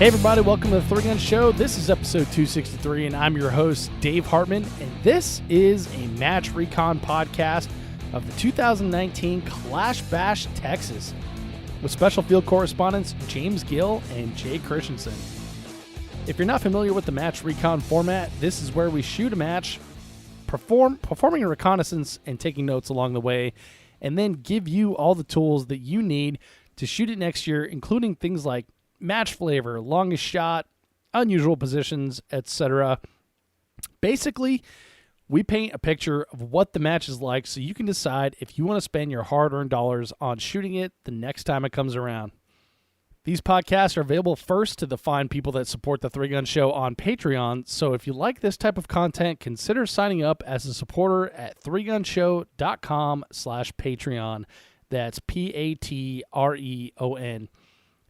Hey everybody, welcome to the Three Gun Show. This is episode 263, and I'm your host, Dave Hartman, and this is a match recon podcast of the 2019 Kalash Bash, Texas, with special field correspondents James Gill and Jay Christensen. If you're not familiar with the match recon format, this is where we shoot a match, performing a reconnaissance and taking notes along the way, and then give you all the tools that you need to shoot it next year, including things like match flavor, longest shot, unusual positions, etc. Basically, we paint a picture of what the match is like so you can decide if you want to spend your hard-earned dollars on shooting it the next time it comes around. These podcasts are available first to the fine people that support the Three Gun Show on Patreon, so if you like this type of content, consider signing up as a supporter at threegunshow.com/Patreon. That's Patreon.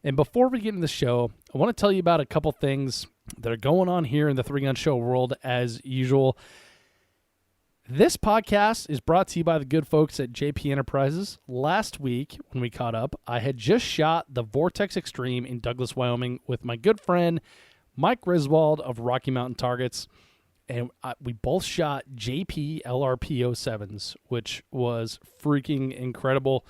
And before we get into the show, I want to tell you about a couple things that are going on here in the Three Gun Show world as usual. This podcast is brought to you by the good folks at JP Enterprises. Last week, when we caught up, I had just shot the Vortex Extreme in Douglas, Wyoming with my good friend Mike Griswold of Rocky Mountain Targets, and we both shot JP LRP-07s, which was freaking incredible.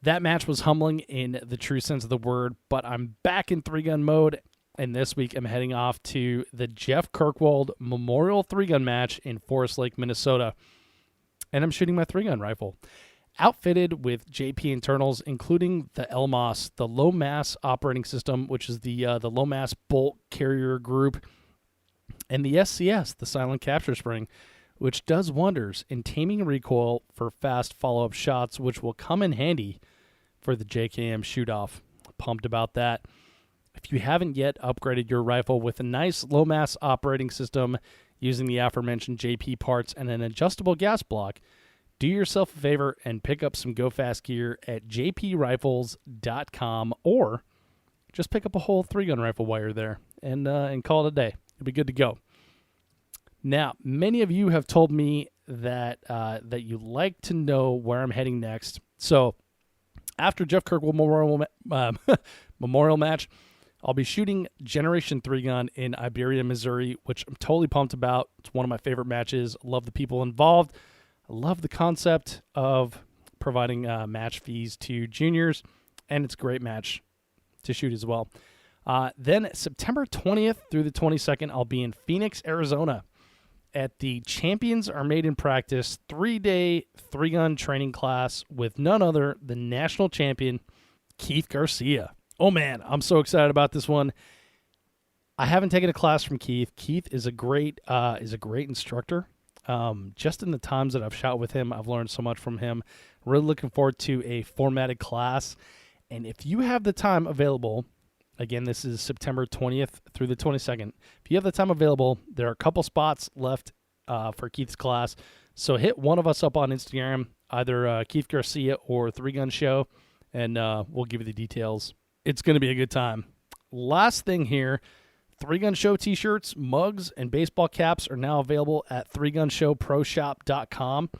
That match was humbling in the true sense of the word, but I'm back in three-gun mode, and this week I'm heading off to the Jeff Kirkwald Memorial three-gun match in Forest Lake, Minnesota, and I'm shooting my three-gun rifle, outfitted with JP internals, including the LMAS, the Low Mass Operating System, which is the Low Mass Bolt Carrier Group, and the SCS, the Silent Capture Spring, which does wonders in taming recoil for fast follow-up shots, which will come in handy for the JKM shoot-off. Pumped about that. If you haven't yet upgraded your rifle with a nice low-mass operating system using the aforementioned JP parts and an adjustable gas block, do yourself a favor and pick up some go-fast gear at jprifles.com, or just pick up a whole three-gun rifle wire there and call it a day. It'll be good to go. Now, many of you have told me that you like to know where I'm heading next. So, after Jeff Kirkwald Memorial match, I'll be shooting Generation 3 Gun in Iberia, Missouri, which I'm totally pumped about. It's one of my favorite matches. I love the people involved. I love the concept of providing match fees to juniors, and it's a great match to shoot as well. Then September 20th through the 22nd, I'll be in Phoenix, Arizona, at the Champions Are Made in Practice 3-day three-gun training class with none other than national champion Keith Garcia. Oh man, I'm so excited about this one. I haven't taken a class from Keith. Keith is a great instructor. Just in the times that I've shot with him, I've learned so much from him. Really looking forward to a formatted class. And if you have the time available, again, this is September 20th through the 22nd. If you have the time available, there are a couple spots left for Keith's class. So hit one of us up on Instagram, either Keith Garcia or Three Gun Show, and we'll give you the details. It's going to be a good time. Last thing here, Three Gun Show t-shirts, mugs, and baseball caps are now available at threegunshowproshop.com.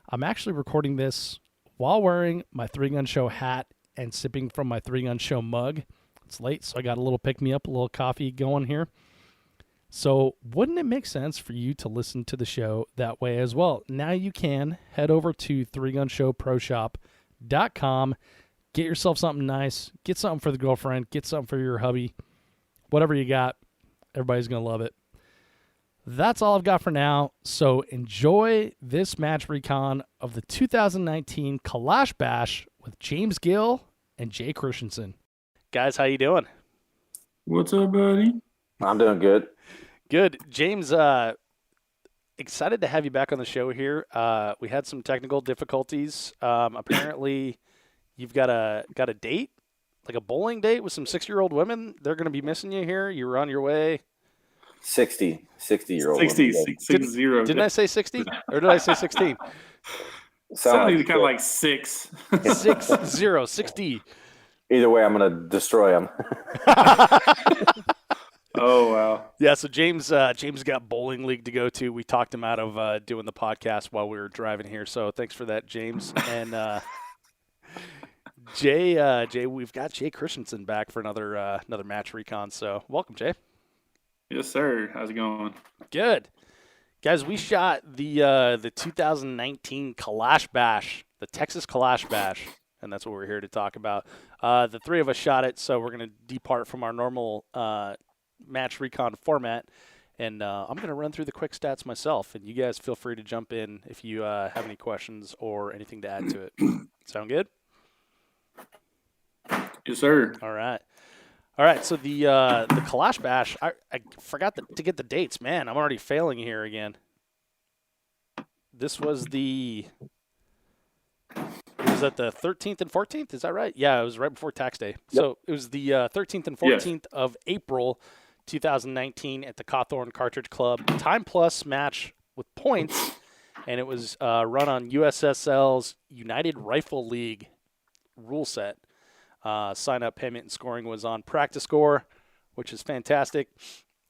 I'm actually recording this while wearing my Three Gun Show hat and sipping from my Three Gun Show mug. It's late, so I got a little pick-me-up, a little coffee going here. So wouldn't it make sense for you to listen to the show that way as well? Now you can head over to threegunshowproshop.com, get yourself something nice, get something for the girlfriend, get something for your hubby, whatever you got. Everybody's going to love it. That's all I've got for now, so enjoy this match recon of the 2019 Kalash Bash with James Gill and Jay Christensen. Guys, how you doing? What's up, buddy? I'm doing good. Good. James, excited to have you back on the show here. We had some technical difficulties. Apparently, you've got a date, like a bowling date with some 60-year-old women. They're going to be missing you here. You were on your way. 60-year-old 60. Didn't I say 60? Or did I say 16? Sounded kind of like 6. 60. Either way, I'm going to destroy them. Oh, wow. Yeah, so James got bowling league to go to. We talked him out of doing the podcast while we were driving here, so thanks for that, James. And Jay, we've got Jay Christensen back for another match recon. So welcome, Jay. Yes, sir. How's it going? Good, guys. We shot the 2019 Kalash Bash, the Texas Kalash Bash, and that's what we're here to talk about. The three of us shot it, so we're going to depart from our normal match recon format, and I'm going to run through the quick stats myself, and you guys feel free to jump in if you have any questions or anything to add to it. Sound good? Yes, sir. All right. So the Kalash Bash, I forgot to get the dates. Man, I'm already failing here again. This was was that the 13th and 14th? Is that right? Yeah, it was right before tax day. Yep. So it was the 13th and 14th of April 2019 at the Cawthorn Cartridge Club. Time plus match with points, and it was run on USSL's United Rifle League rule set. Sign-up payment and scoring was on Practice Score, which is fantastic.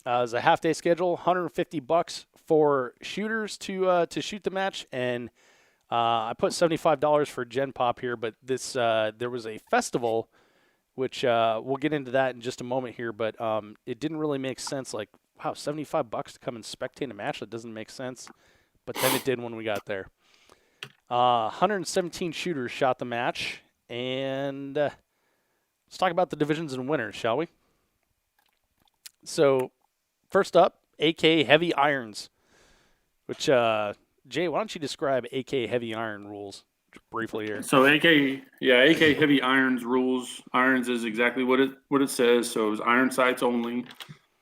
It was a half-day schedule, $150 for shooters to shoot the match, and I put $75 for Gen Pop here. But this there was a festival, which we'll get into that in just a moment here. But it didn't really make sense. Like, wow, $75 to come and spectate a match? That doesn't make sense. But then it did when we got there. 117 shooters shot the match, and let's talk about the divisions and winners, shall we? So, first up, AK Heavy Irons, which, Jay, why don't you describe AK Heavy Iron rules briefly here? So AK Heavy Irons rules. Irons is exactly what it says. So it was iron sights only.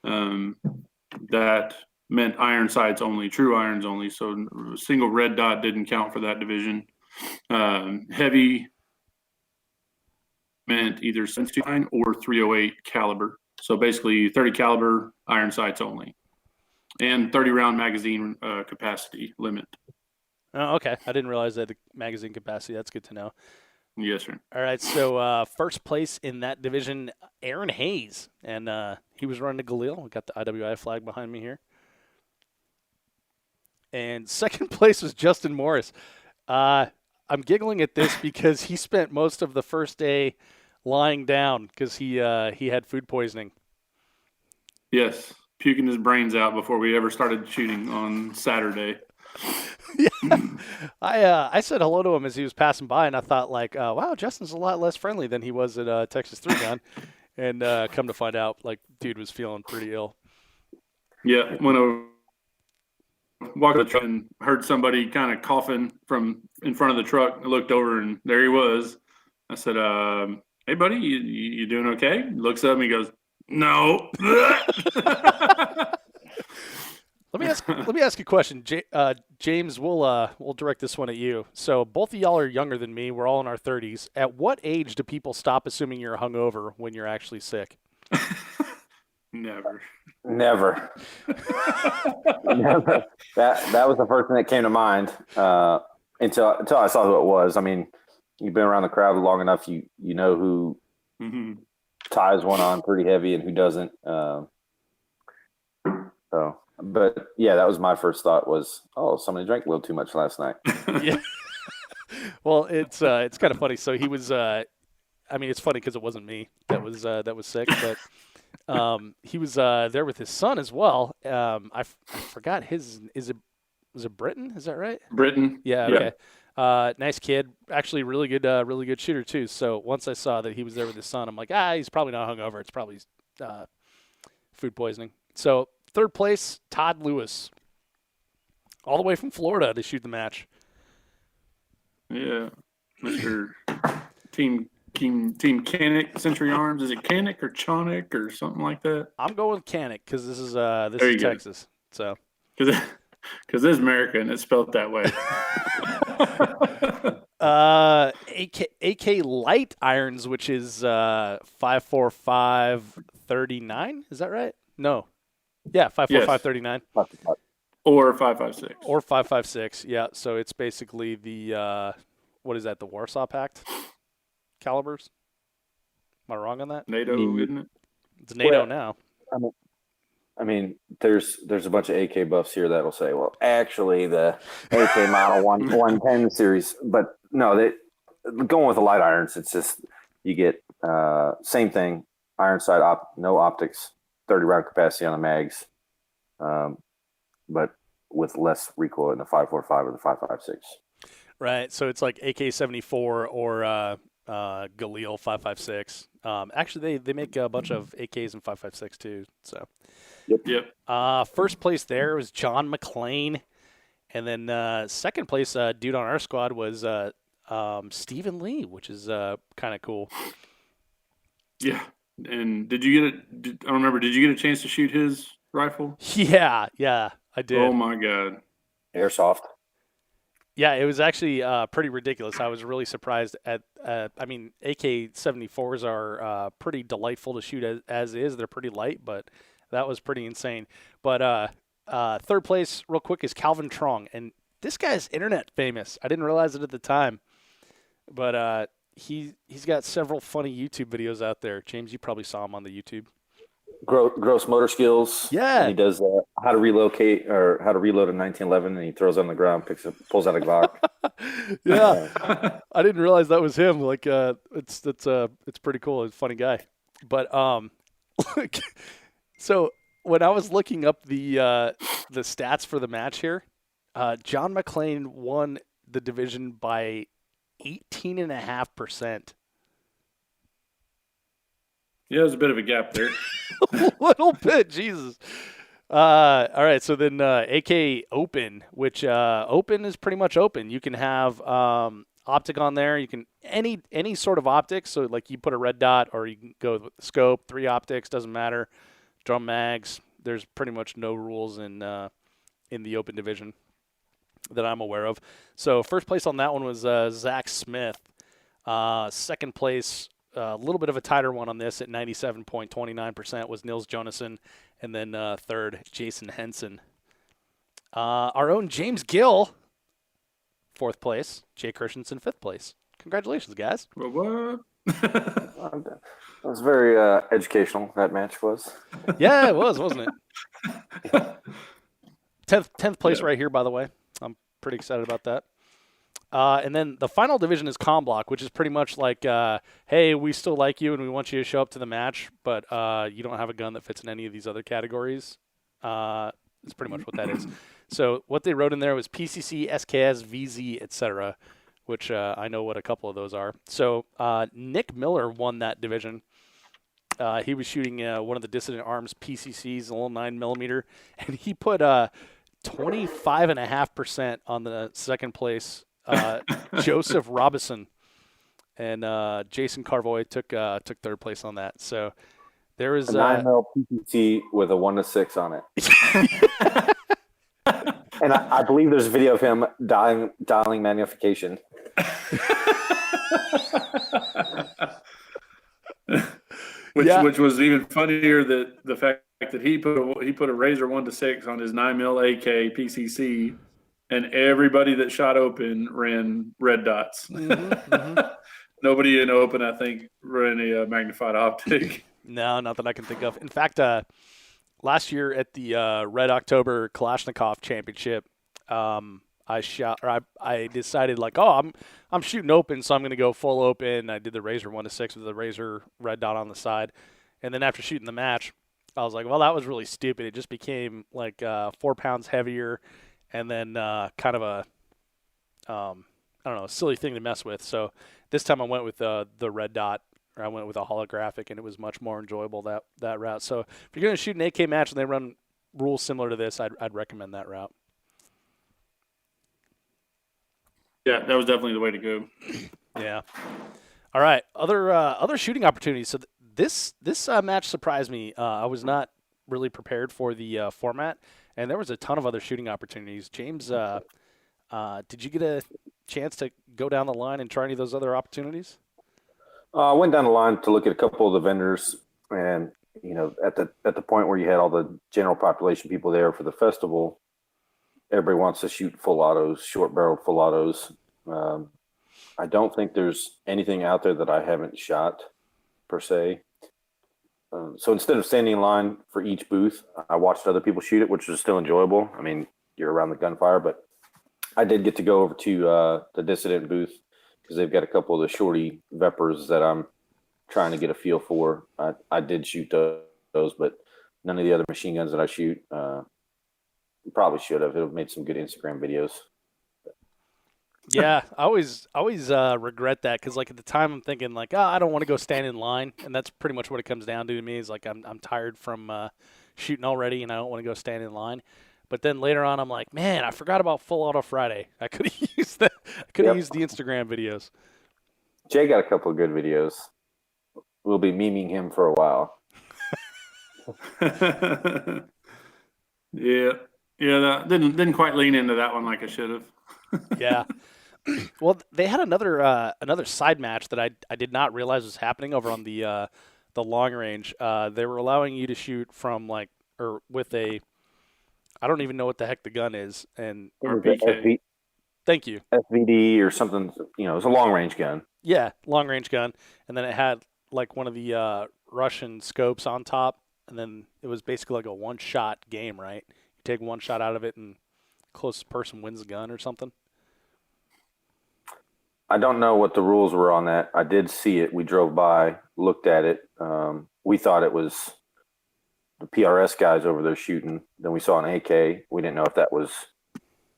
That meant iron sights only, true irons only. So a single red dot didn't count for that division. Heavy meant either 79 or 308 caliber. So basically 30 caliber iron sights only, and 30 round magazine capacity limit. Oh, okay. I didn't realize that the magazine capacity. That's good to know. Yes, sir. All right. So first place in that division, Aaron Hayes, and he was running to Galil. We got the IWI flag behind me here. And second place was Justin Morris. I'm giggling at this because he spent most of the first day lying down because he had food poisoning. Yes, puking his brains out before we ever started shooting on Saturday. Yeah, I said hello to him as he was passing by, and I thought, like, wow, Justin's a lot less friendly than he was at Texas 3 Gun. And come to find out, like, dude was feeling pretty ill. Yeah, when I walked the truck and heard somebody kind of coughing from in front of the truck, I looked over, and there he was. I said, hey, buddy, you doing okay? He looks up and he goes, no. Let me ask you a question, James. We'll direct this one at you. So both of y'all are younger than me. We're all in our 30s. At what age do people stop assuming you're hungover when you're actually sick? Never. Never. That was the first thing that came to mind until I saw who it was. I mean, you've been around the crowd long enough. You know who ties one on pretty heavy and who doesn't. But yeah, that was my first thought was, oh, somebody drank a little too much last night. Yeah. Well, it's kind of funny. So he was. I mean, it's funny because it wasn't me that was sick, but he was there with his son as well. I forgot his. Was it Britton? Is that right? Britton. Yeah. Okay. Yeah. Nice kid. Actually, really good shooter too. So once I saw that he was there with his son, I'm like, he's probably not hungover. It's probably food poisoning. So third place, Todd Lewis, all the way from Florida to shoot the match. Yeah, Mr. Team Canic Century Arms. Is it Canic or Chonic or something like that? I'm going with Canic because this is Texas. So because this is America and it's spelled that way. AK Light Irons, which is 54539. Is that right? No. Yeah, 54539. Or 556. Or 556. Yeah. So it's basically the what is that? The Warsaw Pact calibers. Am I wrong on that? NATO, isn't it? It's NATO now. I mean, there's a bunch of AK buffs here that'll say, well, actually, the AK model 110 series, but no, going with the light irons, it's just you get same thing, iron sight, no optics, 30 round capacity on the mags, but with less recoil in the 5.45 or the 5.56. Right. So it's like AK-74 or Galil 5.56. Actually, they make a bunch of AKs and 5.56 too. So. Yep. First place there was John McClain, and then second place dude on our squad was Stephen Lee, which is kind of cool. Yeah. And did you get it? I don't remember. Did you get a chance to shoot his rifle? Yeah, I did. Oh my God. Airsoft. Yeah, it was actually pretty ridiculous. I was really surprised at. I mean, AK-74s are pretty delightful to shoot as is. They're pretty light, but that was pretty insane. But third place, real quick, is Calvin Trong, and this guy's internet famous. I didn't realize it at the time, but he's got several funny YouTube videos out there. James, you probably saw him on the YouTube. Gross motor skills. Yeah. And he does how to relocate or how to reload a 1911, and he throws it on the ground, pulls out a Glock. Yeah. I didn't realize that was him. Like, it's pretty cool. He's a funny guy. But so when I was looking up the stats for the match here, John McClain won the division by 18.5%. Yeah, there's a bit of a gap there. A little bit, Jesus. All right, so then AK Open, which Open is pretty much open. You can have optic on there. You can any sort of optics. So like you put a red dot, or you can go with the scope, 3 optics, doesn't matter. Drum mags. There's pretty much no rules in the Open division that I'm aware of. So first place on that one was Zach Smith. Second place, a little bit of a tighter one on this at 97.29% was Nils Jonassen. And then third, Jason Henson. Our own James Gill, fourth place. Jay Christensen, fifth place. Congratulations, guys. Well, what? That was very educational, that match was. Yeah, it was, wasn't it? 10th place right here, by the way. I'm pretty excited about that. And then the final division is Com Block, which is pretty much like, hey, we still like you and we want you to show up to the match, but you don't have a gun that fits in any of these other categories. That's pretty much what that is. So what they wrote in there was PCC, SKS, VZ, etc., which I know what a couple of those are. So Nick Miller won that division. He was shooting one of the Dissident Arms PCCs, a little 9mm, and he put 25.5% on the second place. Joseph Robison and Jason Carvoy took third place on that. So there was a 9mm PPT with a 1-6 on it. And I believe there's a video of him dialing magnification. Which was even funnier, that the fact that he put a Razor 1-6 on his 9mm AK PCC. And everybody that shot Open ran red dots. Nobody in Open, I think, ran a magnified optic. No, not that I can think of. In fact, last year at the Red Oktober Kalashnikov Championship, I decided like, oh, I'm shooting Open, so I'm going to go full Open. I did the Razor 1-6 with the Razor red dot on the side, and then after shooting the match, I was like, well, that was really stupid. It just became like 4 pounds heavier. And then kind of a, I don't know, silly thing to mess with. So this time I went with the red dot, or I went with a holographic, and it was much more enjoyable that route. So if you're going to shoot an AK match and they run rules similar to this, I'd recommend that route. Yeah, that was definitely the way to go. Yeah. All right, other shooting opportunities. So this match surprised me. I was not really prepared for the format. And there was a ton of other shooting opportunities. James, did you get a chance to go down the line and try any of those other opportunities? I went down the line to look at a couple of the vendors, and at the point where you had all the general population people there for the festival, everybody wants to shoot full autos, short barreled full autos. I don't think there's anything out there that I haven't shot per se. So instead of standing in line for each booth, I watched other people shoot it, which was still enjoyable. I mean, you're around the gunfire, but I did get to go over to the Dissident booth because they've got a couple of the shorty Vepers that I'm trying to get a feel for. I did shoot those, but none of the other machine guns that I shoot. Probably should have. It would have made some good Instagram videos. Yeah, I always regret that because like at the time I'm thinking like, oh, I don't want to go stand in line, and that's pretty much what it comes down to me. Is like I'm tired from shooting already, and I don't want to go stand in line. But then later on, I'm like, man, I forgot about Full Auto Friday. I could have used that. I could have used the Instagram videos. Jay got a couple of good videos. We'll be memeing him for a while. Yeah, that didn't quite lean into that one like I should have. Yeah. Well, they had another side match that I did not realize was happening over on the long range. They were allowing you to shoot from with a, I don't even know what the heck the gun is, and RPK. Thank you. SVD or something. It's a long range gun. Yeah, long range gun, and then it had like one of the Russian scopes on top, and then it was basically like a one-shot game, right? You take one shot out of it, and closest person wins the gun or something. I don't know what the rules were on that. I did see it. We drove by, looked at it. We thought it was the PRS guys over there shooting. Then we saw an AK. We didn't know if that was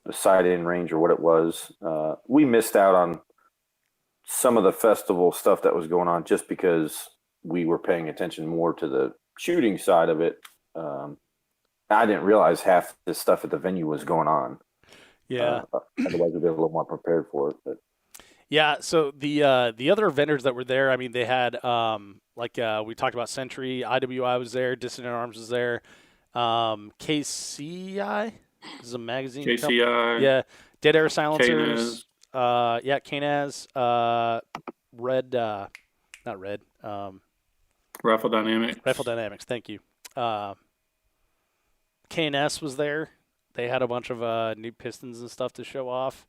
the sight-in range or what it was. We missed out on some of the festival stuff that was going on just because we were paying attention more to the shooting side of it. I didn't realize half the stuff at the venue was going on. Yeah. Otherwise, we'd be a little more prepared for it. But yeah. So the other vendors that were there, I mean, they had we talked about Sentry, IWI was there, Dissident Arms was there, KCI this is a magazine. KCI. Company. Yeah. Dead Air Silencers. KNAS. Red. Not Red. Rifle Dynamics. Rifle Dynamics. Thank you. KNS was there. They had a bunch of new pistons and stuff to show off.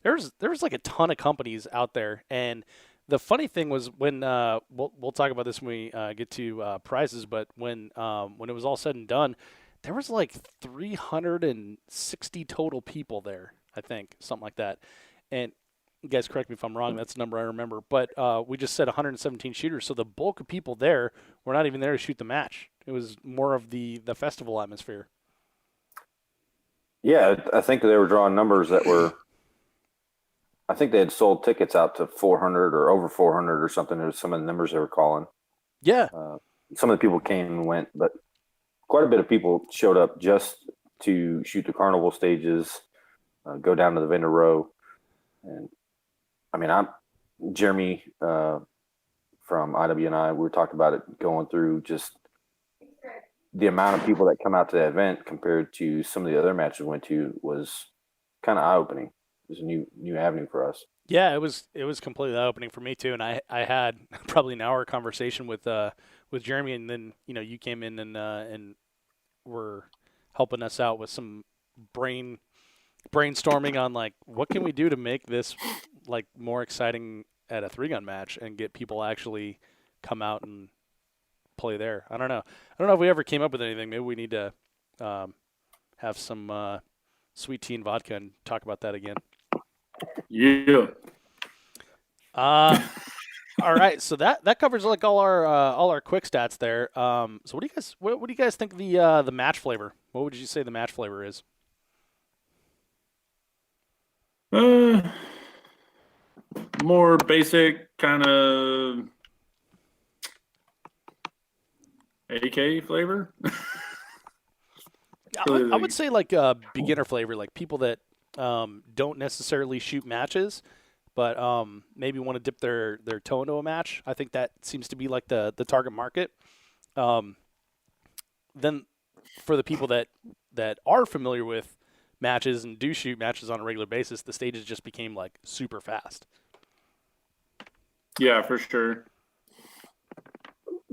There was like a ton of companies out there, and the funny thing was when we'll talk about this when we get to prizes, but when it was all said and done, there was like 360 total people there, I think, something like that. And you guys correct me if I'm wrong, that's the number I remember. But we just said 117 shooters, so the bulk of people there were not even there to shoot the match. It was more of the festival atmosphere. Yeah, I think they were drawing numbers that were – I think they had sold tickets out to 400 or over 400 or something. It was some of the numbers they were calling. Yeah. Some of the people came and went, but quite a bit of people showed up just to shoot the carnival stages, go down to the vendor row. And, I mean, Jeremy from IWI, we were talking about it going through just the amount of people that come out to the event compared to some of the other matches we went to was kind of eye-opening. It was a new avenue for us. Yeah, it was completely eye-opening for me too, and I had probably an hour conversation with Jeremy, and then you came in and were helping us out with some brainstorming on like what can we do to make this like more exciting at a 3-gun match and get people actually come out and play there. I don't know if we ever came up with anything. Maybe we need to have some sweet tea and vodka and talk about that again. Yeah. All right, so that covers like all our quick stats there. So what do you guys think of the match flavor? What would you say the match flavor is? More basic kind of AK flavor. I would say like a beginner flavor, like people that don't necessarily shoot matches, but maybe want to dip their toe into a match. I think that seems to be like the target market. Then for the people that are familiar with matches and do shoot matches on a regular basis, the stages just became like super fast. Yeah, for sure.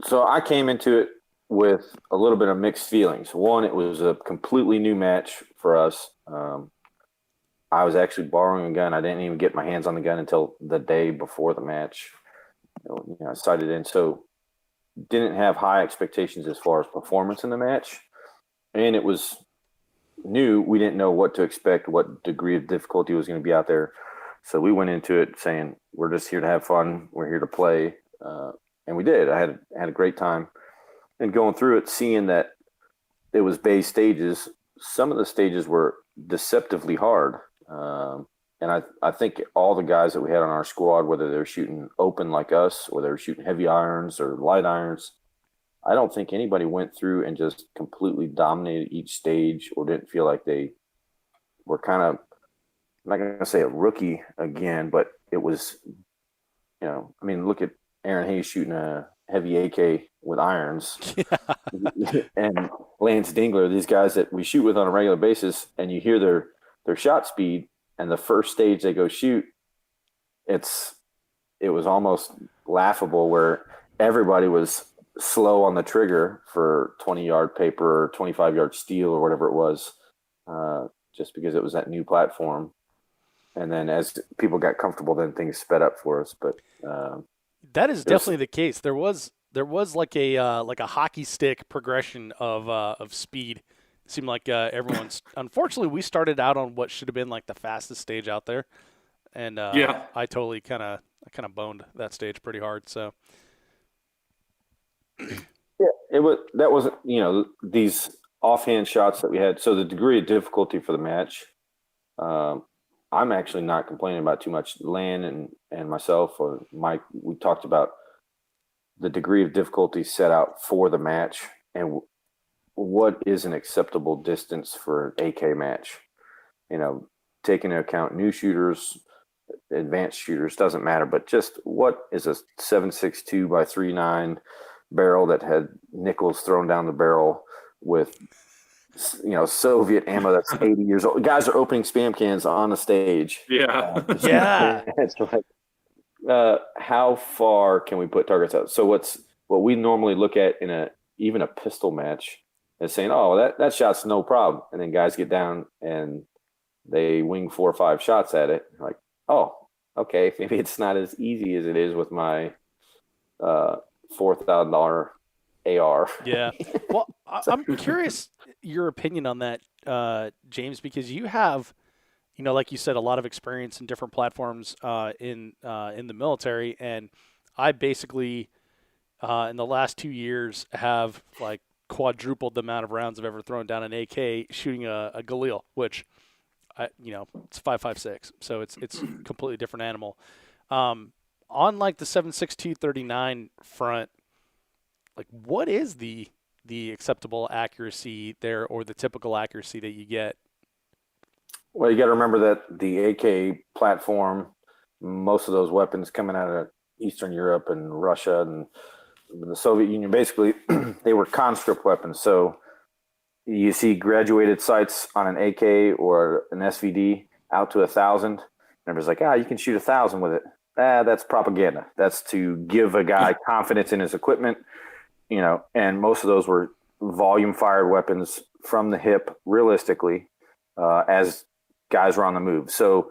So I came into it with a little bit of mixed feelings. One, it was a completely new match for us. I was actually borrowing a gun. I didn't even get my hands on the gun until the day before the match. I sighted in. So didn't have high expectations as far as performance in the match. And it was new. We didn't know what to expect, what degree of difficulty was going to be out there. So we went into it saying, we're just here to have fun. We're here to play. And we did. I had a great time. And going through it, seeing that it was bay stages, some of the stages were deceptively hard. And I think all the guys that we had on our squad, whether they were shooting open like us or they were shooting heavy irons or light irons, I don't think anybody went through and just completely dominated each stage or didn't feel like they were kind of, I'm not going to say a rookie again, but it was, I mean, look at Aaron Hayes shooting a heavy AK with irons and Lance Dingler, these guys that we shoot with on a regular basis, and you hear their shot speed and the first stage they go shoot, it was almost laughable where everybody was slow on the trigger for 20-yard paper or 25-yard steel or whatever it was, just because it was that new platform. And then as people got comfortable, then things sped up for us. But that is definitely the case. There was like a hockey stick progression of speed. It seemed like everyone's. Unfortunately, we started out on what should have been like the fastest stage out there, and I totally kind of boned that stage pretty hard. So yeah, that was these offhand shots that we had. So the degree of difficulty for the match, I'm actually not complaining about too much. Lan and myself or Mike, we talked about the degree of difficulty set out for the match and what is an acceptable distance for an AK match. Taking into account new shooters, advanced shooters, doesn't matter, but just what is a 7.62 by 3.9 barrel that had nickels thrown down the barrel with Soviet ammo that's 80 years old. Guys are opening spam cans on the stage. Yeah. It's like, how far can we put targets out? So what we normally look at in even a pistol match is saying, oh, that shot's no problem. And then guys get down and they wing 4 or 5 shots at it. Like, oh, okay, maybe it's not as easy as it is with my $4,000 AR. Yeah. Well, I'm curious your opinion on that, James, because you have, like you said, a lot of experience in different platforms in the military, and I basically in the last 2 years have like quadrupled the amount of rounds I've ever thrown down an AK shooting a Galil, which it's 5.56, so it's a completely different animal. On like the 7.62 39 front, like what is the acceptable accuracy there, or the typical accuracy that you get? Well, you got to remember that the AK platform, most of those weapons coming out of Eastern Europe and Russia and the Soviet Union, basically, they were conscript weapons. So you see graduated sights on an AK or an SVD out to 1,000. Everybody's like, you can shoot 1,000 with it. That's propaganda. That's to give a guy confidence in his equipment, and most of those were volume fired weapons from the hip, realistically, as guys were on the move. So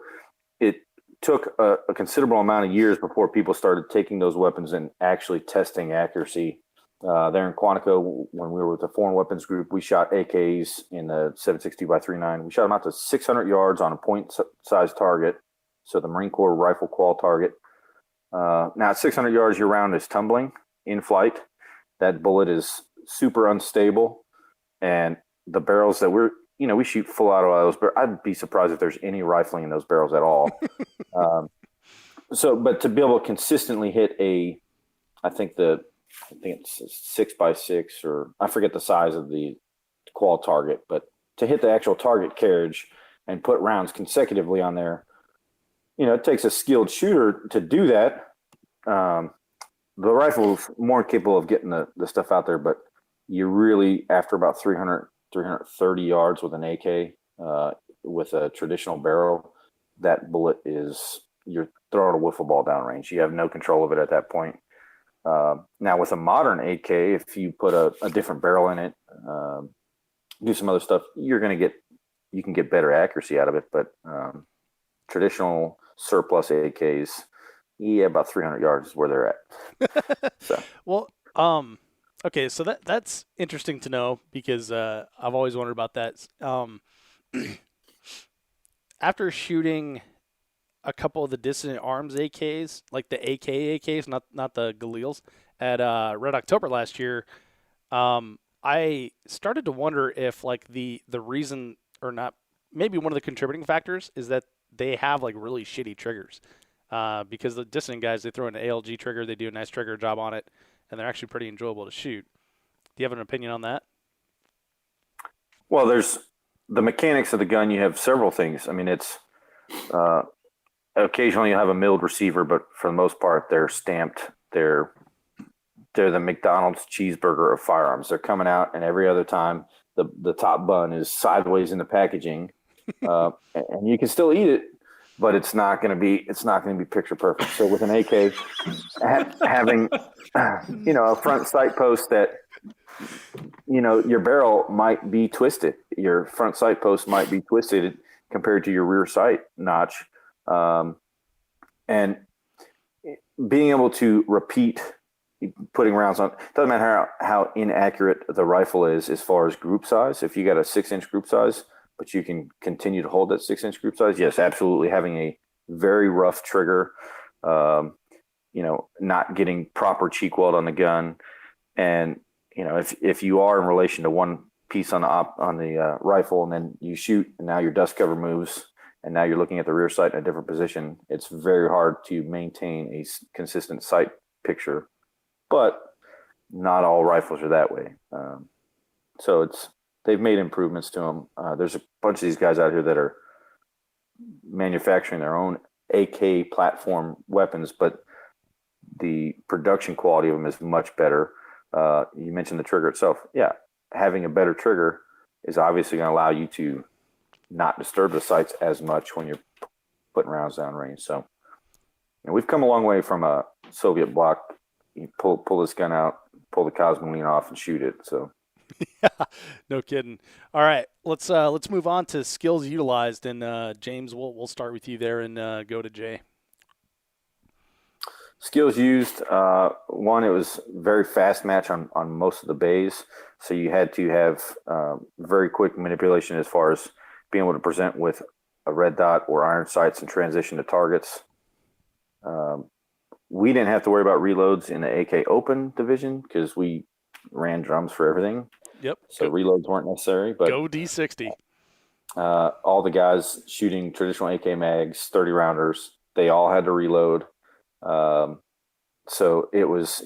it took a considerable amount of years before people started taking those weapons and actually testing accuracy. There in Quantico, when we were with the Foreign Weapons Group, we shot AKs in the 7.62 by 3.9. We shot them out to 600 yards on a point-sized target, so the Marine Corps rifle qual target. Now, at 600 yards, your round is tumbling in flight. That bullet is super unstable, and the barrels that we shoot full auto out of those barrels. I'd be surprised if there's any rifling in those barrels at all. But to be able to consistently hit I think it's a 6x6, or I forget the size of the qual target, but to hit the actual target carriage and put rounds consecutively on there, it takes a skilled shooter to do that. The rifle's more capable of getting the stuff out there, but you really, after about 330 yards with an AK, with a traditional barrel, that bullet you're throwing a wiffle ball downrange. You have no control of it at that point. Now with a modern AK, if you put a different barrel in it, do some other stuff, you can get better accuracy out of it. But traditional surplus AKs, about 300 yards is where they're at. So. Well, okay, so that's interesting to know, because I've always wondered about that. After shooting a couple of the Dissident Arms AKs, like the AKs, not the Galils, at Red Oktober last year. I started to wonder if like the reason or not, maybe one of the contributing factors is that they have like really shitty triggers. Because the Dissident guys, they throw an ALG trigger, they do a nice trigger job on it, and they're actually pretty enjoyable to shoot. Do you have an opinion on that? Well, there's the mechanics of the gun. You have several things. I mean, it's occasionally you have a milled receiver, but for the most part, they're stamped. They're the McDonald's cheeseburger of firearms. They're coming out, and every other time the top bun is sideways in the packaging, and you can still eat it, but it's not going to be picture perfect. So with an AK, having a front sight post that your barrel might be twisted, your front sight post might be twisted compared to your rear sight notch, and being able to repeat putting rounds on, doesn't matter how inaccurate the rifle is as far as group size. If you got a 6-inch group size, but you can continue to hold that 6-inch group size, yes, absolutely. Having a very rough trigger, not getting proper cheek weld on the gun, and if you are in relation to one piece on the rifle, and then you shoot, and now your dust cover moves, and now you're looking at the rear sight in a different position, it's very hard to maintain a consistent sight picture. But not all rifles are that way. So they've made improvements to them. There's a bunch of these guys out here that are manufacturing their own AK platform weapons, but the production quality of them is much better. You mentioned the trigger itself. Yeah, having a better trigger is obviously going to allow you to not disturb the sights as much when you're putting rounds down range. So we've come a long way from a Soviet bloc. You pull this gun out, pull the Cosmoline off, and shoot it. So, yeah, no kidding. All right, let's move on to skills utilized, and James, we'll start with you there and go to Jay. Skills used. One, it was very fast match on most of the bays, so you had to have very quick manipulation as far as being able to present with a red dot or iron sights and transition to targets. We didn't have to worry about reloads in the AK open division because we ran drums for everything. Yep. So reloads weren't necessary. But go D60. All the guys shooting traditional AK mags, 30 rounders, they all had to reload. So it was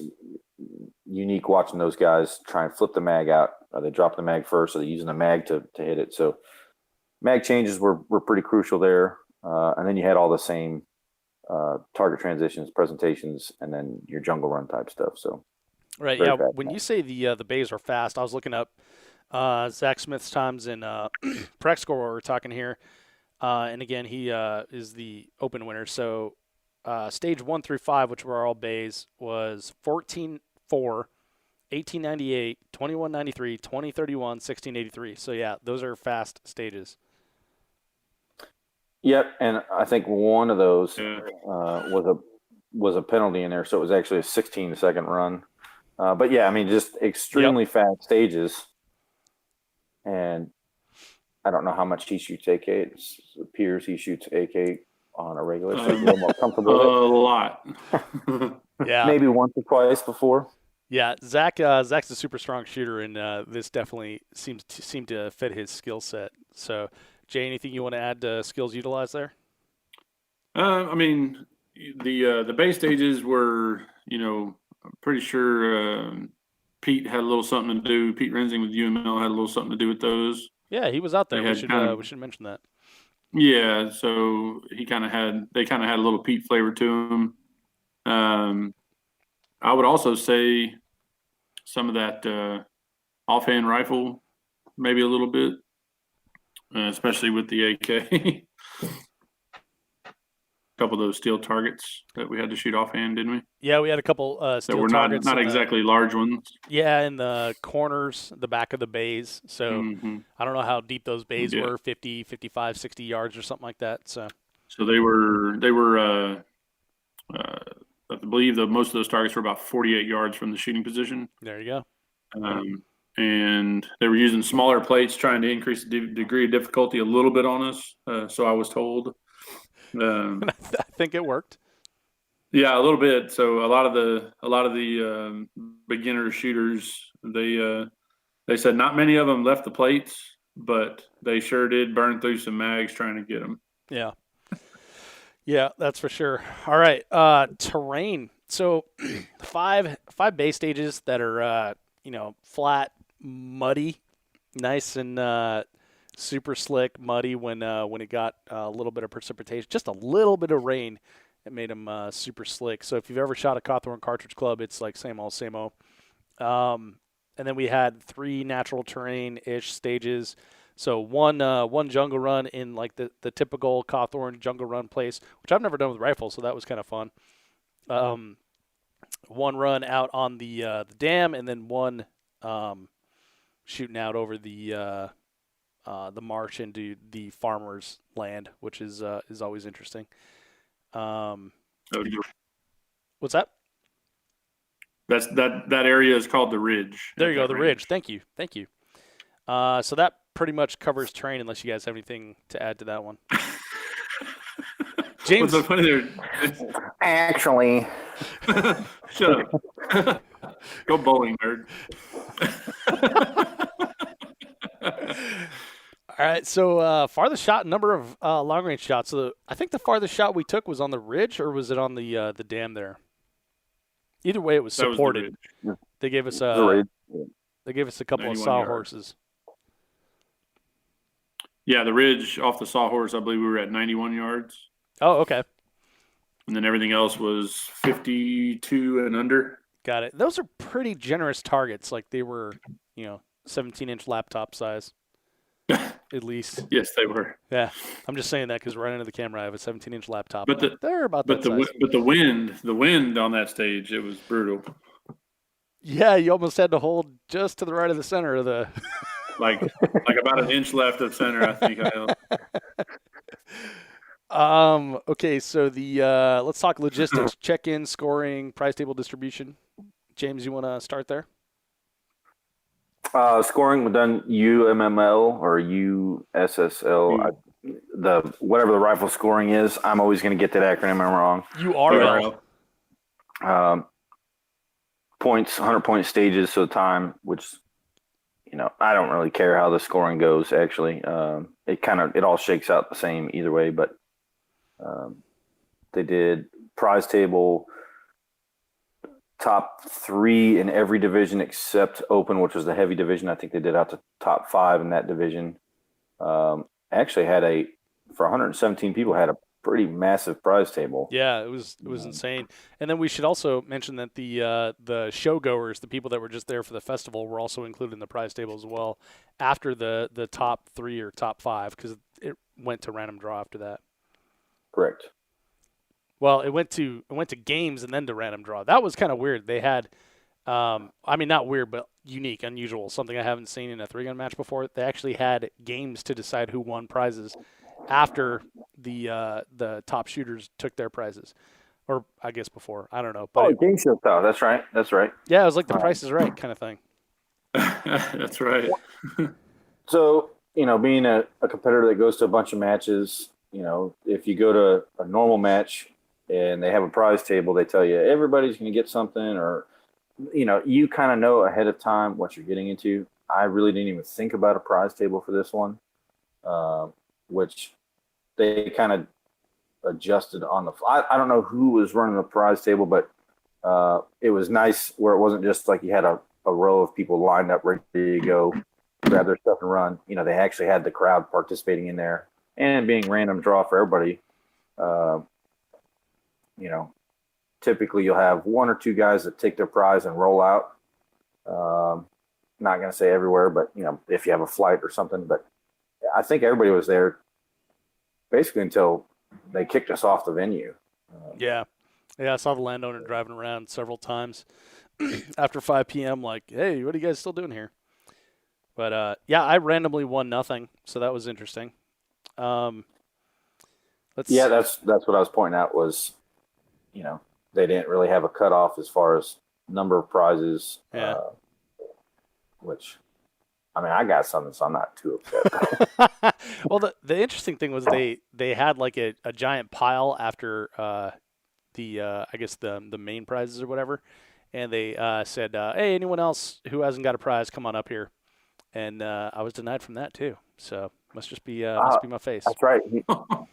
unique watching those guys try and flip the mag out. They drop the mag first, or they're using the mag to hit it. So mag changes were pretty crucial there. And then you had all the same target transitions, presentations, and then your jungle run type stuff. So, right, yeah. When you say the bays are fast, I was looking up Zach Smith's times in Prex score while we're talking here, and again, he is the open winner. So, stage 1 through 5, which were all bays, was 14-4, 1898, 2193, 2031, 1683. So yeah, those are fast stages. Yep, and I think one of those was a penalty in there, so it was actually a 16-second run. But yeah, I mean, just extremely fast stages. And I don't know how much he shoots AK. It appears he shoots AK on a regular, so he's a little more comfortable with it. A lot. Yeah, maybe once or twice before. Yeah, Zach's a super strong shooter, and this definitely seemed to fit his skill set. So, Jay, anything you want to add to skills utilized there? I mean, the base stages were, I'm pretty sure Pete had a little something to do. Pete Rensing with UML had a little something to do with those. Yeah, he was out there. We should mention that. Yeah, so they kind of had a little Pete flavor to them. I would also say some of that offhand rifle, maybe a little bit, especially with the AK. A couple of those steel targets that we had to shoot offhand, didn't we? Yeah, we had a couple steel that were targets. Not exactly large ones. Yeah, in the corners, the back of the bays. So I don't know how deep those bays were, 50, 55, 60 yards or something like that. So they were I believe most of those targets were about 48 yards from the shooting position. There you go. And they were using smaller plates, trying to increase the degree of difficulty a little bit on us. So I was told. I think it worked. Yeah, a little bit. So a lot of the beginner shooters, they said not many of them left the plates, but they sure did burn through some mags trying to get them. Yeah. Yeah, that's for sure. All right, terrain. So five base stages that are flat, muddy, nice and super slick, muddy when it got a little bit of precipitation, just a little bit of rain. It made them super slick. So if you've ever shot a Cawthorn Cartridge Club, it's like same old, same old. And then we had 3 natural terrain-ish stages. So one jungle run in like the typical Cawthorn jungle run place, which I've never done with rifles, so that was kind of fun. One run out on the dam, and then one shooting out over the marsh into the farmer's land, which is always interesting. What's that? That area is called the Ridge. There you go, the Ridge. Thank you. So that pretty much covers terrain, unless you guys have anything to add to that one. James, what's so funny there? Actually, shut up. Go bowling, nerd. All right, so farthest shot, number of long range shots. So I think the farthest shot we took was on the Ridge, or was it on the dam there? Either way, it was supported. They gave us a couple of sawhorses. Yeah, the Ridge off the sawhorse, I believe we were at 91 yards. Oh, okay. And then everything else was 52 and under. Got it. Those are pretty generous targets. Like they were, 17-inch laptop size, at least. Yes, they were. Yeah, I'm just saying that because right into the camera, I have a 17-inch laptop. But they're about that size. But the wind on that stage, it was brutal. Yeah, you almost had to hold just to the right of the center of the. like about an inch left of center, I think I held. Okay, so the let's talk logistics: check-in, scoring, prize table distribution. James, you want to start there? Scoring, we've done UMML or USSL. Whatever the rifle scoring is, I'm always going to get that acronym wrong. URL. Points, 100-point stages, so time, which, I don't really care how the scoring goes, actually. It all shakes out the same either way, but they did prize table top 3 in every division except open, which was the heavy division. I think they did out to top 5 in that division. Actually for 117 people, had a pretty massive prize table. Yeah, it was insane. And then we should also mention that the show goers, the people that were just there for the festival, were also included in the prize table as well after the top 3 or top 5, because it went to random draw after that. Correct. Well, it went to games and then to random draw. That was kind of weird. They had, not weird, but unique, unusual, something I haven't seen in a 3-gun match before. They actually had games to decide who won prizes after the top shooters took their prizes, or I guess before. I don't know. But game show style. That's right. Yeah, it was like the Price is Right kind of thing. That's right. So, being a competitor that goes to a bunch of matches, if you go to a normal match and they have a prize table, they tell you everybody's going to get something, or, you kind of know ahead of time what you're getting into. I really didn't even think about a prize table for this one, which they kind of adjusted on the fly. I don't know who was running the prize table, but it was nice where it wasn't just like you had a row of people lined up ready to go grab their stuff and run. They actually had the crowd participating in there and being random draw for everybody. Typically you'll have 1 or 2 guys that take their prize and roll out. Not going to say everywhere, but if you have a flight or something, but I think everybody was there basically until they kicked us off the venue. Yeah, I saw the landowner driving around several times after 5 p.m. like, hey, what are you guys still doing here? But, I randomly won nothing, so that was interesting. That's what I was pointing out was, they didn't really have a cutoff as far as number of prizes, which I mean, I got something, so I'm not too upset. Well, the interesting thing was they had like a giant pile after I guess the main prizes or whatever, and they said, "Hey, anyone else who hasn't got a prize, come on up here." And I was denied from that too. So must be my face. That's right.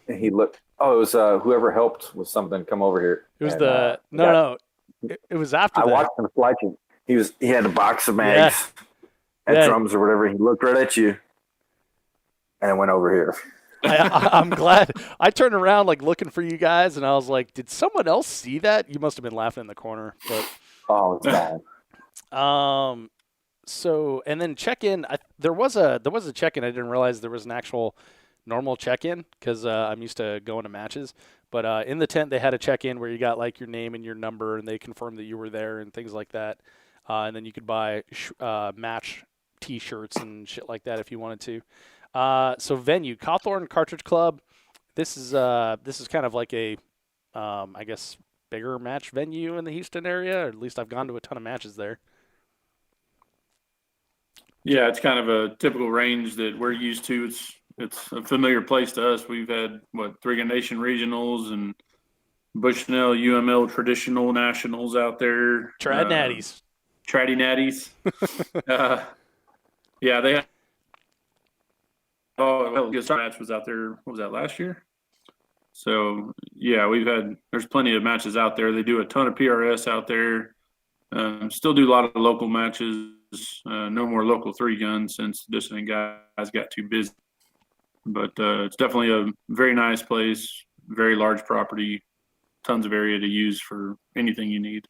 He looked. Oh, it was whoever helped with something. Come over here. It was no. It was after I that. watched him fly you. He had a box of mags and drums or whatever. He looked right at you and went over here. I'm glad. I turned around like looking for you guys, and I was like, "Did someone else see that?" You must have been laughing in the corner. But Oh, it's bad. So and then check-in. There was a check-in. I didn't realize there was an actual normal check-in because I'm used to going to matches. But in the tent, they had a check-in where you got like your name and your number, and they confirmed that you were there and things like that. And then you could buy match T-shirts and shit like that if you wanted to. So venue, Cawthorn Cartridge Club. This is kind of like a, I guess, bigger match venue in the Houston area. Or at least I've gone to a ton of matches there. Yeah, it's kind of a typical range that we're used to. It's a familiar place to us. We've had Three Nation regionals and Bushnell UML traditional nationals out there. Trad Natties. Traddy Natties. Yeah, they had. Oh, well, the match was out there. What was that, last year? So yeah, there's plenty of matches out there. They do a ton of PRS out there. Still do a lot of local matches. No more local 3-gun since the dissident guys got too busy. But it's definitely a very nice place, very large property, tons of area to use for anything you need.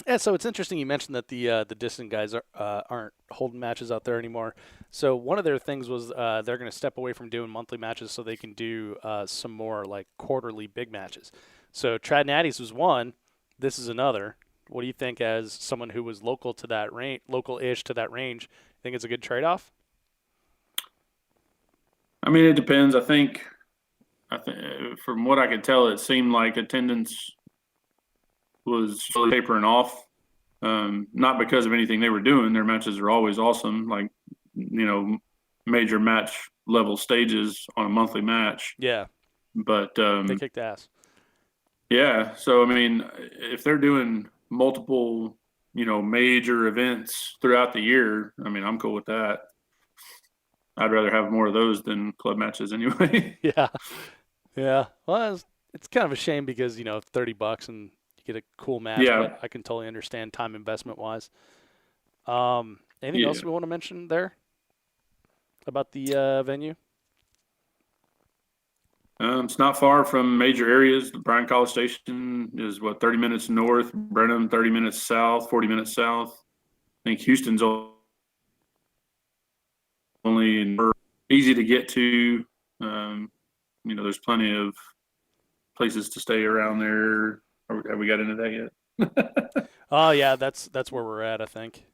Yeah, so it's interesting you mentioned that the distant guys aren't holding matches out there anymore. So one of their things was they're going to step away from doing monthly matches so they can do some more like quarterly big matches. So Trad Natties was one. This is another. What do you think, as someone who was local to that range, local-ish to that range? Think it's a good trade-off? I mean, it depends. I think from what I could tell, it seemed like attendance was tapering off. Not because of anything they were doing. Their matches are always awesome, like, major match level stages on a monthly match. Yeah. But they kicked ass. Yeah. So, I mean, if they're doing multiple, major events throughout the year, I mean, I'm cool with that. I'd rather have more of those than club matches anyway. Yeah. Well, it's kind of a shame because, $30 and you get a cool match. Yeah. But I can totally understand time investment wise. Anything else we want to mention there about the venue? It's not far from major areas. The Bryan College Station is 30 minutes north, Brenham 30 minutes south, 40 minutes south. I think Houston's only easy to get to. There's plenty of places to stay around there. Have we got into that yet? Oh yeah, that's where we're at, I think.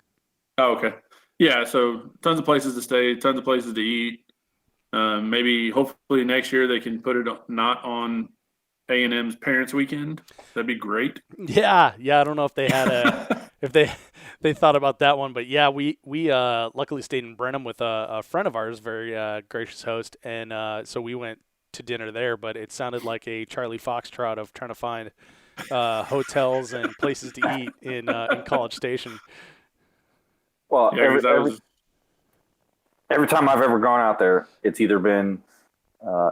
Oh, okay. Yeah, so tons of places to stay, tons of places to eat. Maybe hopefully next year they can put it not on A&M's Parents Weekend. That'd be great. Yeah. I don't know if they had if they thought about that one, but yeah, we luckily stayed in Brenham with a friend of ours, very gracious host, and so we went to dinner there. But it sounded like a Charlie Foxtrot of trying to find hotels and places to eat in College Station. Well, yeah, every time I've ever gone out there, it's either been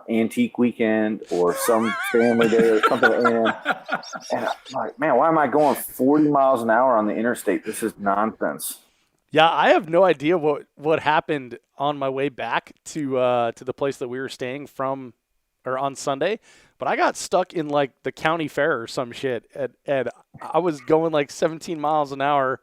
antique weekend or some family day or something. And I'm like, man, why am I going 40 miles an hour on the interstate? This is nonsense. Yeah, I have no idea what happened on my way back to the place that we were staying from, or on Sunday. But I got stuck in like the county fair or some shit, and I was going like 17 miles an hour.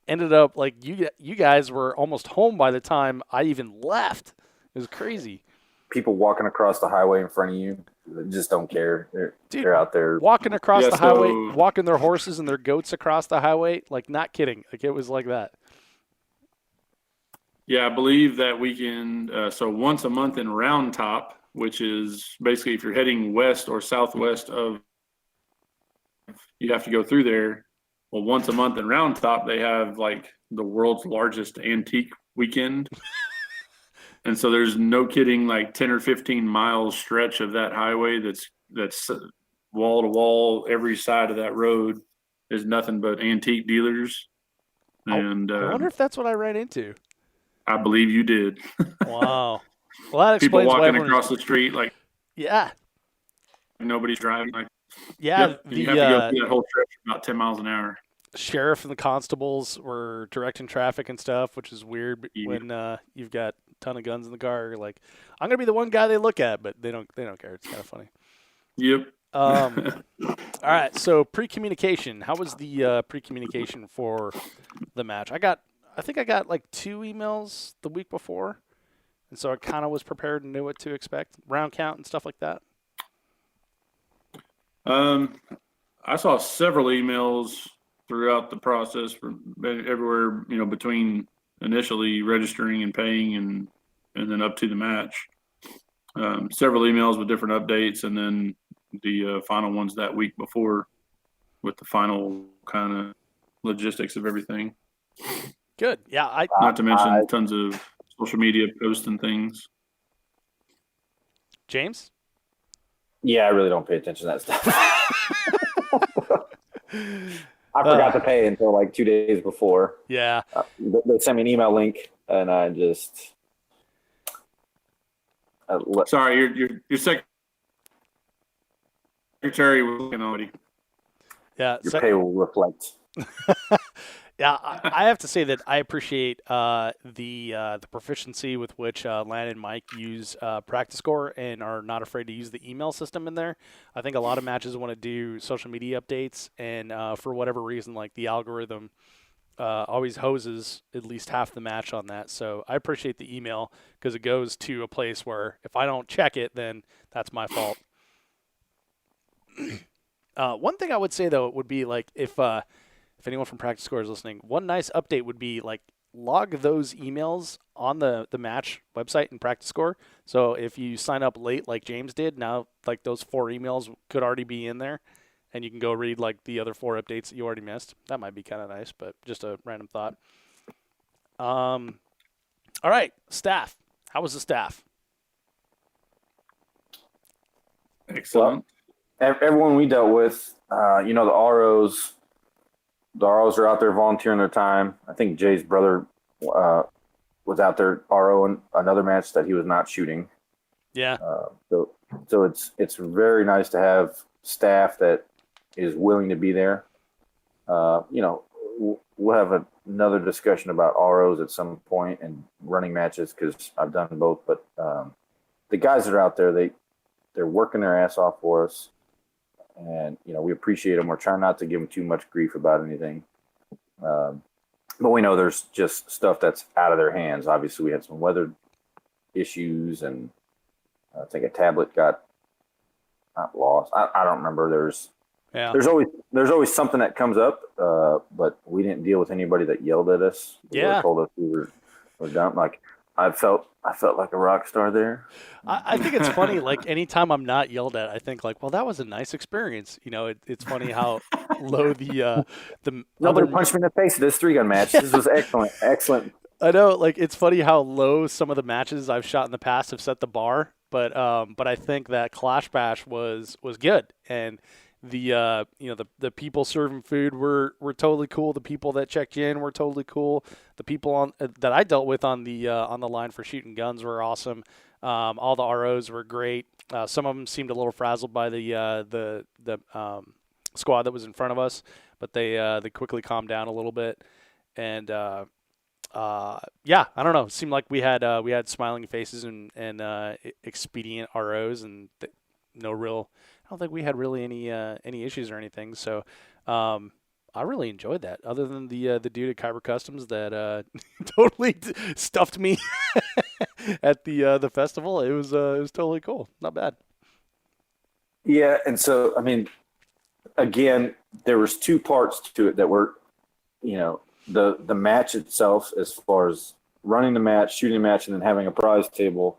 Ended up like you guys were almost home by the time I even left. It was crazy. People walking across the highway in front of you just don't care. They're out there walking across the highway, walking their horses and their goats across the highway. Like, not kidding. Like, it was like that. Yeah, I believe that weekend. So once a month in Round Top, which is basically if you're heading west or southwest of, you have to go through there. Well, once a month in Round Top, they have like the world's largest antique weekend. And so there's no kidding, like 10 or 15 miles stretch of that highway that's wall to wall. Every side of that road is nothing but antique dealers. And I wonder if that's what I ran into. I believe you did. Wow. Well, that People explains why walking everyone across the street like yeah. nobody's driving. Like, Yeah, yep, you have to go through that whole stretch about 10 miles an hour. Sheriff and the constables were directing traffic and stuff, which is weird when you've got a ton of guns in the car. You're like, I'm gonna be the one guy they look at, but they don't care. It's kind of funny. Yep. All right. So pre-communication. How was the pre-communication for the match? I think I got like 2 emails the week before, and so I kind of was prepared and knew what to expect, round count and stuff like that. I saw several emails throughout the process from everywhere, between initially registering and paying and then up to the match. Several emails with different updates, and then the final ones that week before with the final kind of logistics of everything. Good. Yeah. Not to mention tons of social media posts and things. James? Yeah, I really don't pay attention to that stuff. I forgot to pay until like 2 days before. Yeah. They sent me an email link, and I just. Sorry, your secretary was looking already. Yeah. Your pay will reflect. Yeah, I have to say that I appreciate the proficiency with which Lan and Mike use Practice Score and are not afraid to use the email system in there. I think a lot of matches want to do social media updates, and for whatever reason, like the algorithm always hoses at least half the match on that. So I appreciate the email because it goes to a place where if I don't check it, then that's my fault. One thing I would say though would be like if anyone from Practice Score is listening, one nice update would be like log those emails on the match website in Practice Score. So if you sign up late like James did, now like those 4 emails could already be in there, and you can go read like the other 4 updates that you already missed. That might be kind of nice, but just a random thought. All right, staff. How was the staff? Excellent. Well, everyone we dealt with, the ROs. The ROs are out there volunteering their time. I think Jay's brother was out there RO in another match that he was not shooting. Yeah. So it's very nice to have staff that is willing to be there. We'll have another discussion about ROs at some point and running matches because I've done both. But the guys that are out there, they're working their ass off for us. And, we appreciate them. We're trying not to give them too much grief about anything. But we know there's just stuff that's out of their hands. Obviously, we had some weather issues, and I think a tablet got not lost. I don't remember. There's always something that comes up, but we didn't deal with anybody that yelled at us. Yeah. Told us we were dumb. Like, I felt like a rock star there. I think it's funny. Like anytime I'm not yelled at, I think like, well, that was a nice experience. It's funny how low the nobody punched me in the face at this 3-gun match. This was excellent. I know, like it's funny how low some of the matches I've shot in the past have set the bar, but I think that Kalash Bash was good, and the people serving food were totally cool. The people that checked in were totally cool. The people that I dealt with on the line for shooting guns were awesome. All the ROs were great. Some of them seemed a little frazzled by the squad that was in front of us, but they quickly calmed down a little bit. And I don't know. It seemed like we had smiling faces and expedient ROs and no real. I don't think we had really any issues or anything. So I really enjoyed that. Other than the dude at Kyber Customs that totally stuffed me at the festival, it was totally cool. Not bad. Yeah, and so I mean, again, there was 2 parts to it that were, the match itself, as far as running the match, shooting the match, and then having a prize table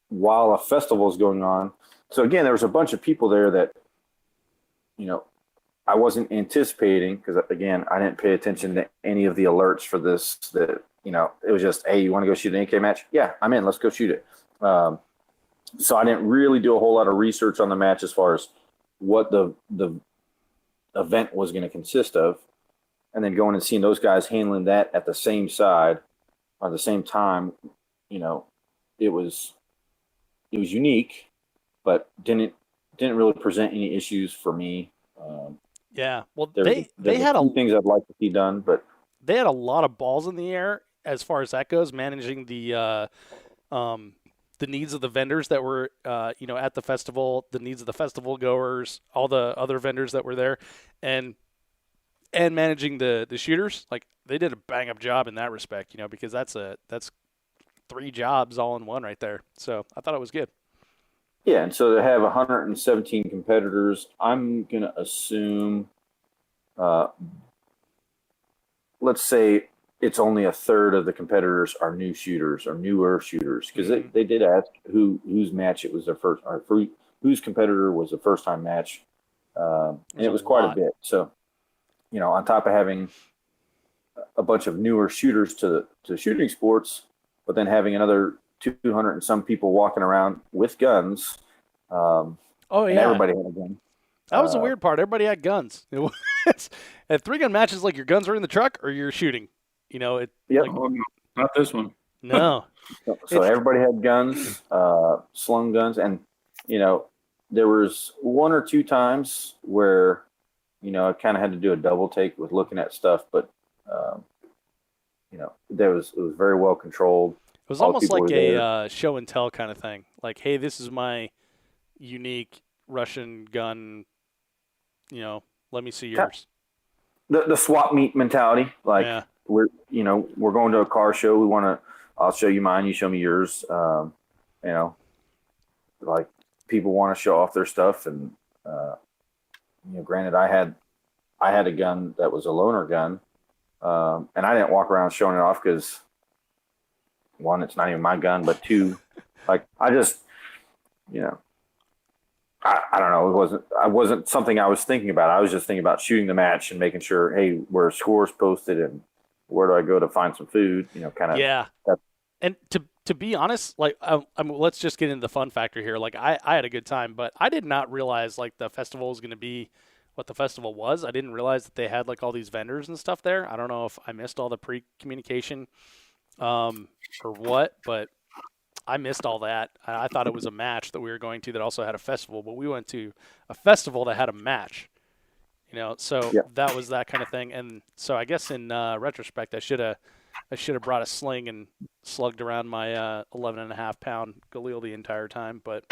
while a festival is going on. So again, there was a bunch of people there that, I wasn't anticipating because, again, I didn't pay attention to any of the alerts for this that it was just, hey, you want to go shoot an AK match? Yeah, I'm in. Let's go shoot it. So I didn't really do a whole lot of research on the match as far as what the event was going to consist of. And then going and seeing those guys handling that at the same side or the same time, it was unique, but didn't really present any issues for me. Yeah, well, they had a few things I'd like to see done, but they had a lot of balls in the air as far as that goes, managing the needs of the vendors that were at the festival, the needs of the festival goers, all the other vendors that were there, and managing the shooters. Like, they did a bang up job in that respect, because that's 3 jobs all in one right there. So I thought it was good. Yeah, and so they have 117 competitors. I'm going to assume, let's say it's only a third of the competitors are new shooters or newer shooters, because they did ask whose match it was their first, or whose competitor was the first time match, and it was quite a bit. So, on top of having a bunch of newer shooters to shooting sports, but then having another 200 and some people walking around with guns. Oh, yeah. And everybody had a gun. That was the weird part. Everybody had guns. At 3-gun matches, like, your guns are in the truck or you're shooting. Yep. Like, oh, no, not this one. No. So everybody had guns, slung guns. And, there was 1 or 2 times where, I kind of had to do a double take with looking at stuff. But, it was very well controlled. It was almost like a show and tell kind of thing. Like, hey, this is my unique Russian gun. Let me see yours. The swap meet mentality. Like, yeah. We're going to a car show. I'll show you mine. You show me yours. Like, people want to show off their stuff. And, granted, I had a gun that was a loaner gun. And I didn't walk around showing it off because, 1, it's not even my gun, but 2, like, I just, I don't know. I wasn't something I was thinking about. I was just thinking about shooting the match and making sure, hey, where scores posted and where do I go to find some food, kind of. Yeah. And to be honest, like, let's just get into the fun factor here. Like, I had a good time, but I did not realize, like, the festival was going to be what the festival was. I didn't realize that they had, like, all these vendors and stuff there. I don't know if I missed all the pre-communication or what, but I missed all that. I thought it was a match that we were going to that also had a festival, but we went to a festival that had a match, so yeah. That was that kind of thing. And so I guess in retrospect, I should have brought a sling and slugged around my 11.5-pound Galil the entire time, but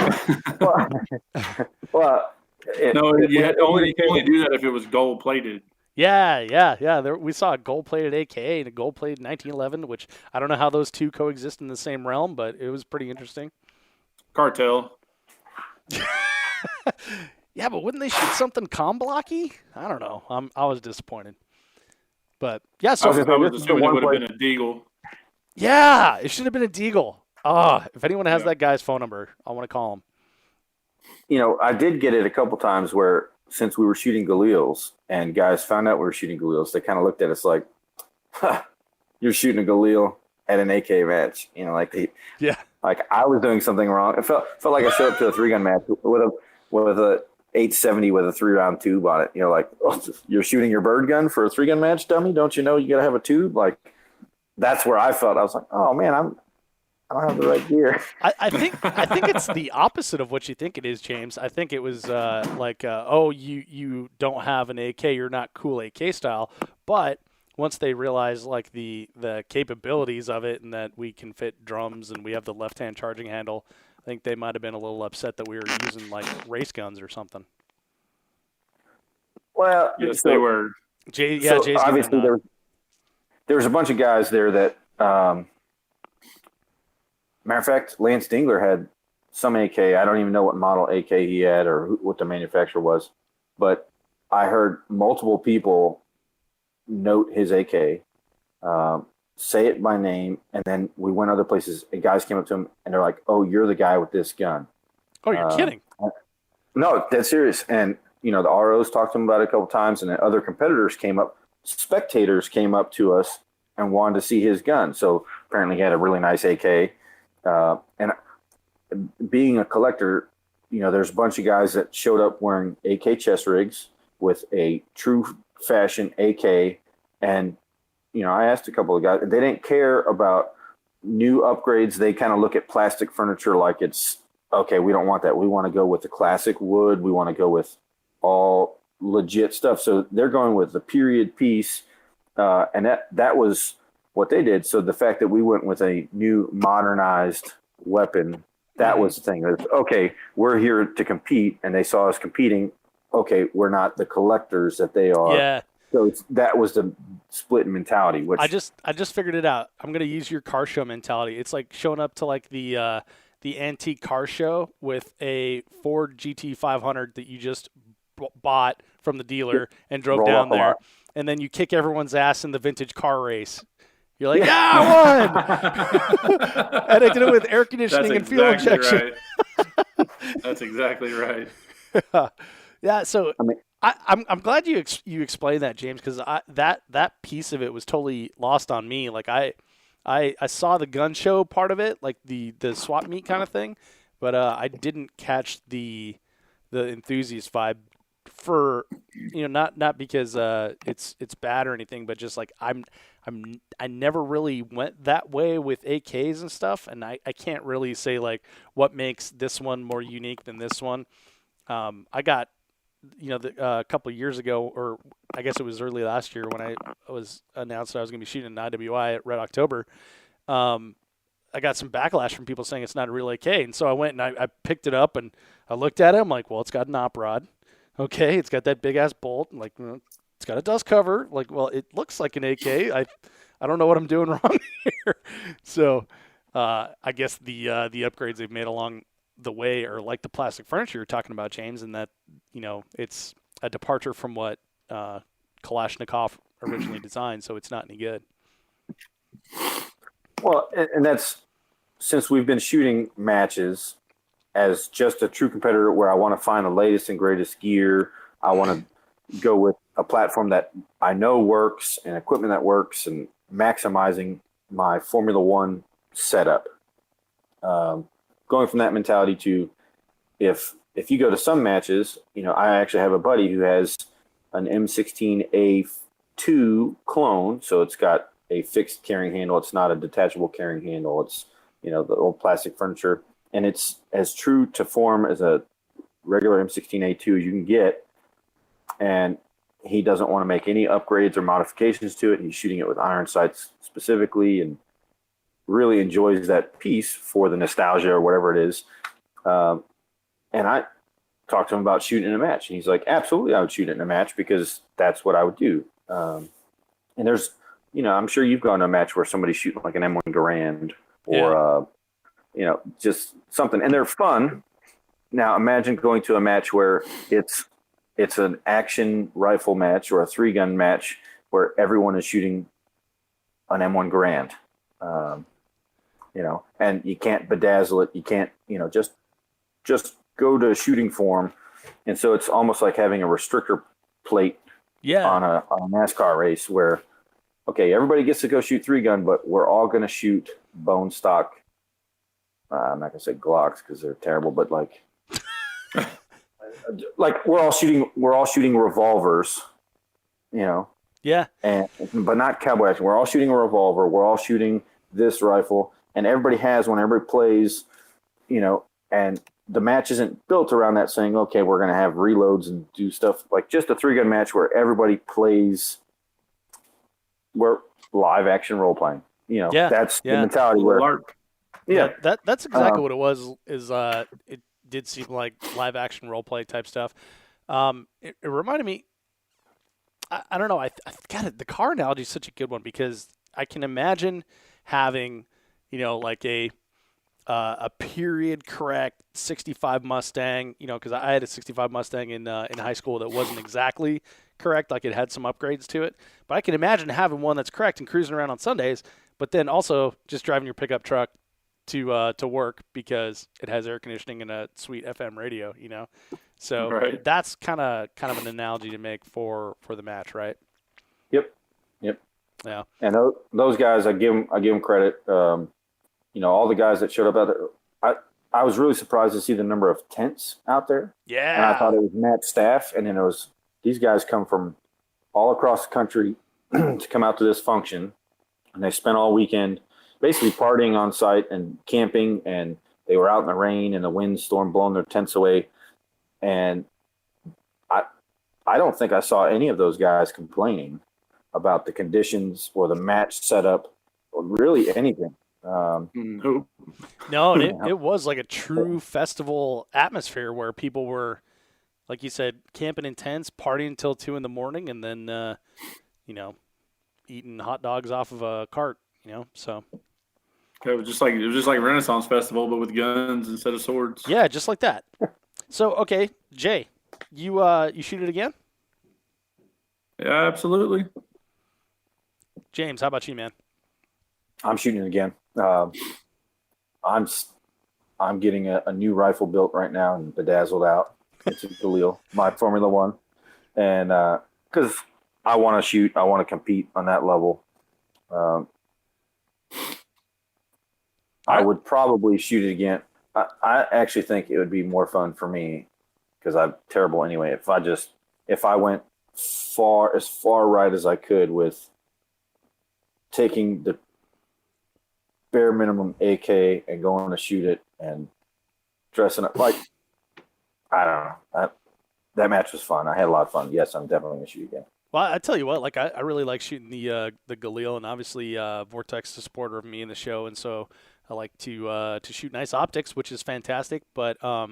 well, you only do that if it was gold plated. Yeah. We saw a gold-plated AK and a gold-plated 1911, which I don't know how those two coexist in the same realm, but it was pretty interesting. Cartel. Yeah, but wouldn't they shoot something com-blocky? I don't know. I was disappointed. But, yeah. So I was assuming it would have been a Deagle. Yeah, it should have been a Deagle. If anyone has that guy's phone number, I want to call him. I did get it a couple times where, since we were shooting Galils and guys found out we were shooting Galils, they kind of looked at us like, you're shooting a Galil at an AK match. Like, I was doing something wrong. It felt like I showed up to a 3-gun match with a 870 with a 3-round tube on it. Like, oh, you're shooting your bird gun for a 3-gun match, dummy? Don't you know you got to have a tube? Like, that's where I felt. I was like, oh man, I don't have the right gear. I think it's the opposite of what you think it is, James. I think it was you don't have an AK, you're not cool AK style. But once they realize, like, the capabilities of it and that we can fit drums and we have the left-hand charging handle, I think they might have been a little upset that we were using, like, race guns or something. Well, yes, they were. Jay's obviously there was a bunch of guys there that. Matter of fact, Lance Dingler had some AK. I don't even know what model AK he had or what the manufacturer was, but I heard multiple people note his AK, say it by name, and then we went other places, and guys came up to him, and they're like, oh, you're the guy with this gun. Oh, you're kidding. No, that's serious. And, the ROs talked to him about it a couple times, and then other competitors came up. Spectators came up to us and wanted to see his gun. So apparently he had a really nice AK. And being a collector, there's a bunch of guys that showed up wearing AK chest rigs with a true fashion AK. And, I asked a couple of guys, they didn't care about new upgrades. They kind of look at plastic furniture like it's, okay, we don't want that. We want to go with the classic wood. We want to go with all legit stuff. So they're going with the period piece. And that was what they did. So the fact that we went with a new modernized weapon, that was the thing. Okay, we're here to compete, and they saw us competing. Okay, we're not the collectors that they are. Yeah. So that was the split mentality. Which I just figured it out. I'm gonna use your car show mentality. It's like showing up to like the antique car show with a Ford GT500 that you just bought from the dealer and drove down there, and then you kick everyone's ass in the vintage car race. You're like, yeah, I won! And I did it with air conditioning and fuel injection. Right. That's exactly right. Yeah, so I'm glad you explained that, James, because that piece of it was totally lost on me. Like I saw the gun show part of it, like the swap meet kind of thing, but I didn't catch the enthusiast vibe for not because it's bad or anything, but just like I never really went that way with AKs and stuff, and I can't really say like what makes this one more unique than this one. I got a couple of years ago, or I guess it was early last year when I was announced that I was going to be shooting an IWI at Red Oktober. I got some backlash from people saying it's not a real AK, and so I went and I picked it up and I looked at it. I'm like, well, it's got an op rod. Okay, it's got that big ass bolt. I'm like, it's got a dust cover. Like, well, it looks like an AK. I don't know what I'm doing wrong here. So I guess the upgrades they've made along the way are like the plastic furniture you're talking about, James, and that it's a departure from what Kalashnikov originally designed, so it's not any good. Well, and that's since we've been shooting matches as just a true competitor where I want to find the latest and greatest gear. I want to go with a platform that I know works and equipment that works and maximizing my Formula One setup. Going from that mentality to if you go to some matches, I actually have a buddy who has an M16A2 clone. So it's got a fixed carrying handle. It's not a detachable carrying handle. It's, the old plastic furniture. And it's as true to form as a regular M16A2 as you can get. And he doesn't want to make any upgrades or modifications to it. He's shooting it with iron sights specifically and really enjoys that piece for the nostalgia or whatever it is. And I talked to him about shooting in a match. And he's like, absolutely, I would shoot it in a match because that's what I would do. And there's, I'm sure you've gone to a match where somebody's shooting like an M1 Garand or, just something. And they're fun. Now imagine going to a match where it's an action rifle match or a 3-gun match where everyone is shooting an M1 Garand. And you can't bedazzle it. You can't, just go to shooting form. And so it's almost like having a restrictor plate on a NASCAR race where, okay, everybody gets to go shoot 3-gun, but we're all going to shoot bone stock. I'm not going to say Glocks because they're terrible, but like we're all shooting revolvers, Yeah. But not cowboy action. We're all shooting a revolver. We're all shooting this rifle, and everybody has one. Everybody plays, and the match isn't built around that saying, okay, we're going to have reloads and do stuff like just a 3-gun match where everybody plays. We're live action role playing. That's the mentality where. Yeah, that's exactly what it was. It did seem like live action role play type stuff. It reminded me. I don't know. I got it. The car analogy is such a good one because I can imagine having, like a period correct 65 Mustang. Because I had a 65 Mustang in high school that wasn't exactly correct. Like it had some upgrades to it. But I can imagine having one that's correct and cruising around on Sundays. But then also just driving your pickup truck to work because it has air conditioning and a sweet FM radio, So right. That's kind of an analogy to make for the match, right? Yep. Yeah. And those guys, I give them credit. All the guys that showed up out there. I was really surprised to see the number of tents out there. Yeah. And I thought it was Matt's staff, and then it was these guys come from all across the country to come out to this function, and they spent all weekend basically partying on site and camping, and they were out in the rain and the windstorm blowing their tents away. And I don't think I saw any of those guys complaining about the conditions or the match setup or really anything. Nope. No, and it was like a true festival atmosphere where people were, like you said, camping in tents, partying until 2 a.m, and then, eating hot dogs off of a cart. So It was just like Renaissance Festival, but with guns instead of swords. yeah, just like that. So okay, Jay, you shoot it again? Yeah, absolutely. James, how about you, man? I'm shooting it again. I'm getting a new rifle built right now and bedazzled out. It's a Galil, my Formula One, and because I want to shoot, I want to compete on that level. I would probably shoot it again. I actually think it would be more fun for me because I'm terrible anyway. If I went as far right as I could with taking the bare minimum AK and going to shoot it and dressing up like, I don't know. That match was fun. I had a lot of fun. Yes, I'm definitely going to shoot again. Well, I tell you what, like I really like shooting the Galil, and obviously Vortex is a supporter of me in the show, and so I like to shoot nice optics, which is fantastic. But I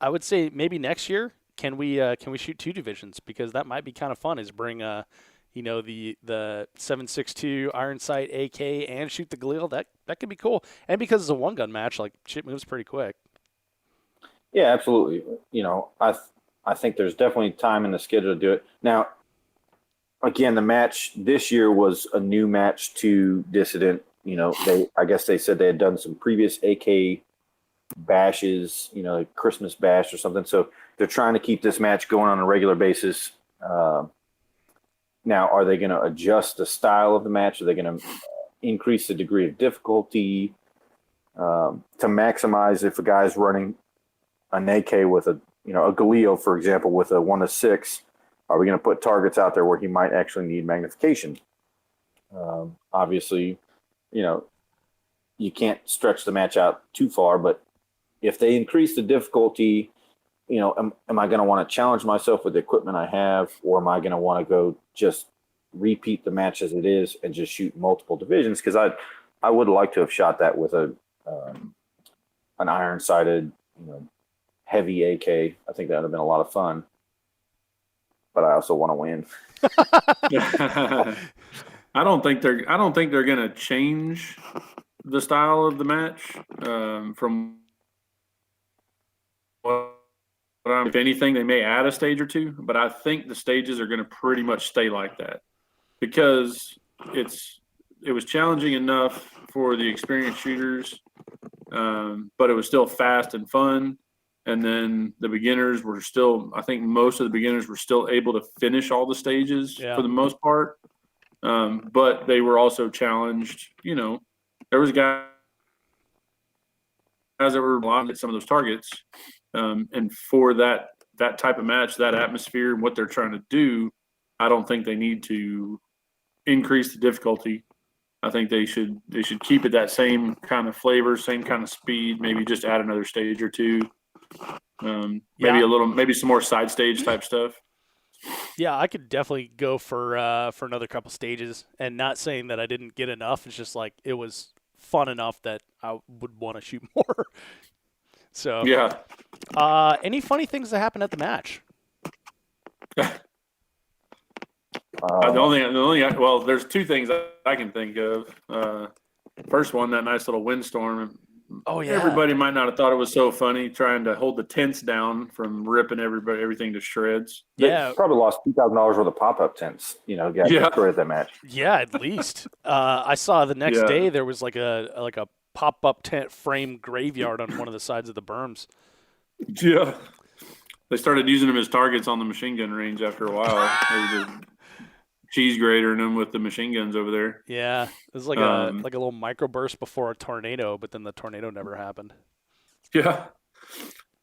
would say maybe next year can we shoot 2 divisions, because that might be kind of fun. Is bring the 7.62 iron sight AK and shoot the Galil. That could be cool, and because it's a 1-gun match, like shit moves pretty quick. Yeah, absolutely. I think there's definitely time in the schedule to do it. Now, again, the match this year was a new match to Dissident. I guess they said they had done some previous AK bashes, like Christmas bash or something. So they're trying to keep this match going on a regular basis. Now, are they going to adjust the style of the match? Are they going to increase the degree of difficulty to maximize if a guy's running an AK with a Galil, for example, with a 1-6? Are we going to put targets out there where he might actually need magnification? Obviously, you can't stretch the match out too far, but if they increase the difficulty, am I going to want to challenge myself with the equipment I have, or am I going to want to go just repeat the match as it is and just shoot multiple divisions? Because I would like to have shot that with an iron-sighted, heavy AK. I think that would have been a lot of fun, but I also want to win. I don't think they're going to change the style of the match from what. If anything, they may add a stage or 2, but I think the stages are going to pretty much stay like that, because it was challenging enough for the experienced shooters, but it was still fast and fun. And then the beginners were still, I think most of the beginners were still able to finish all the stages for the most part. But they were also challenged. There was guys that were blocking at some of those targets. And for that type of match, that atmosphere and what they're trying to do, I don't think they need to increase the difficulty. I think they should keep it that same kind of flavor, same kind of speed, maybe just add another stage or 2. Maybe some more side stage type stuff. Yeah, I could definitely go for another couple stages, and not saying that I didn't get enough. It's just like it was fun enough that I would want to shoot more. So yeah. Any funny things that happened at the match? There's 2 things I can think of. First one, that nice little windstorm. Oh yeah. Everybody might not have thought it was so funny trying to hold the tents down from ripping everything to shreds. Yeah, they probably lost $2,000 worth of pop-up tents. Destroyed that match. Yeah, at least. I saw the next day there was like a pop-up tent frame graveyard on one of the sides of the berms. Yeah, they started using them as targets on the machine gun range after a while. They were just cheese gratering them with the machine guns over there. Yeah, it was like a little microburst before a tornado, but then the tornado never happened. Yeah.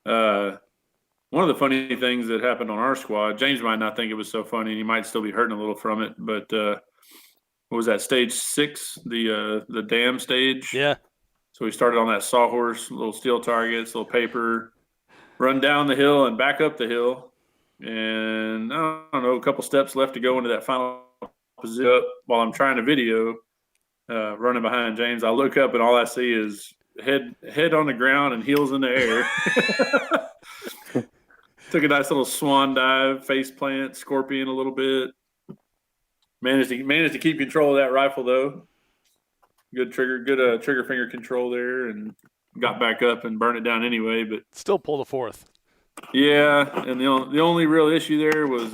One of the funny things that happened on our squad, James might not think it was so funny, and he might still be hurting a little from it, but what was that, stage 6, the dam stage? Yeah. So we started on that sawhorse, little steel targets, little paper, run down the hill and back up the hill. And I don't know, a couple steps left to go into that final position. While I'm trying to video, running behind James, I look up and all I see is head on the ground and heels in the air. Took a nice little swan dive, face plant, scorpion a little bit. Managed to keep control of that rifle though. Good trigger finger control there, and got back up and burned it down anyway. But still pulled a fourth. Yeah, and the only real issue there was,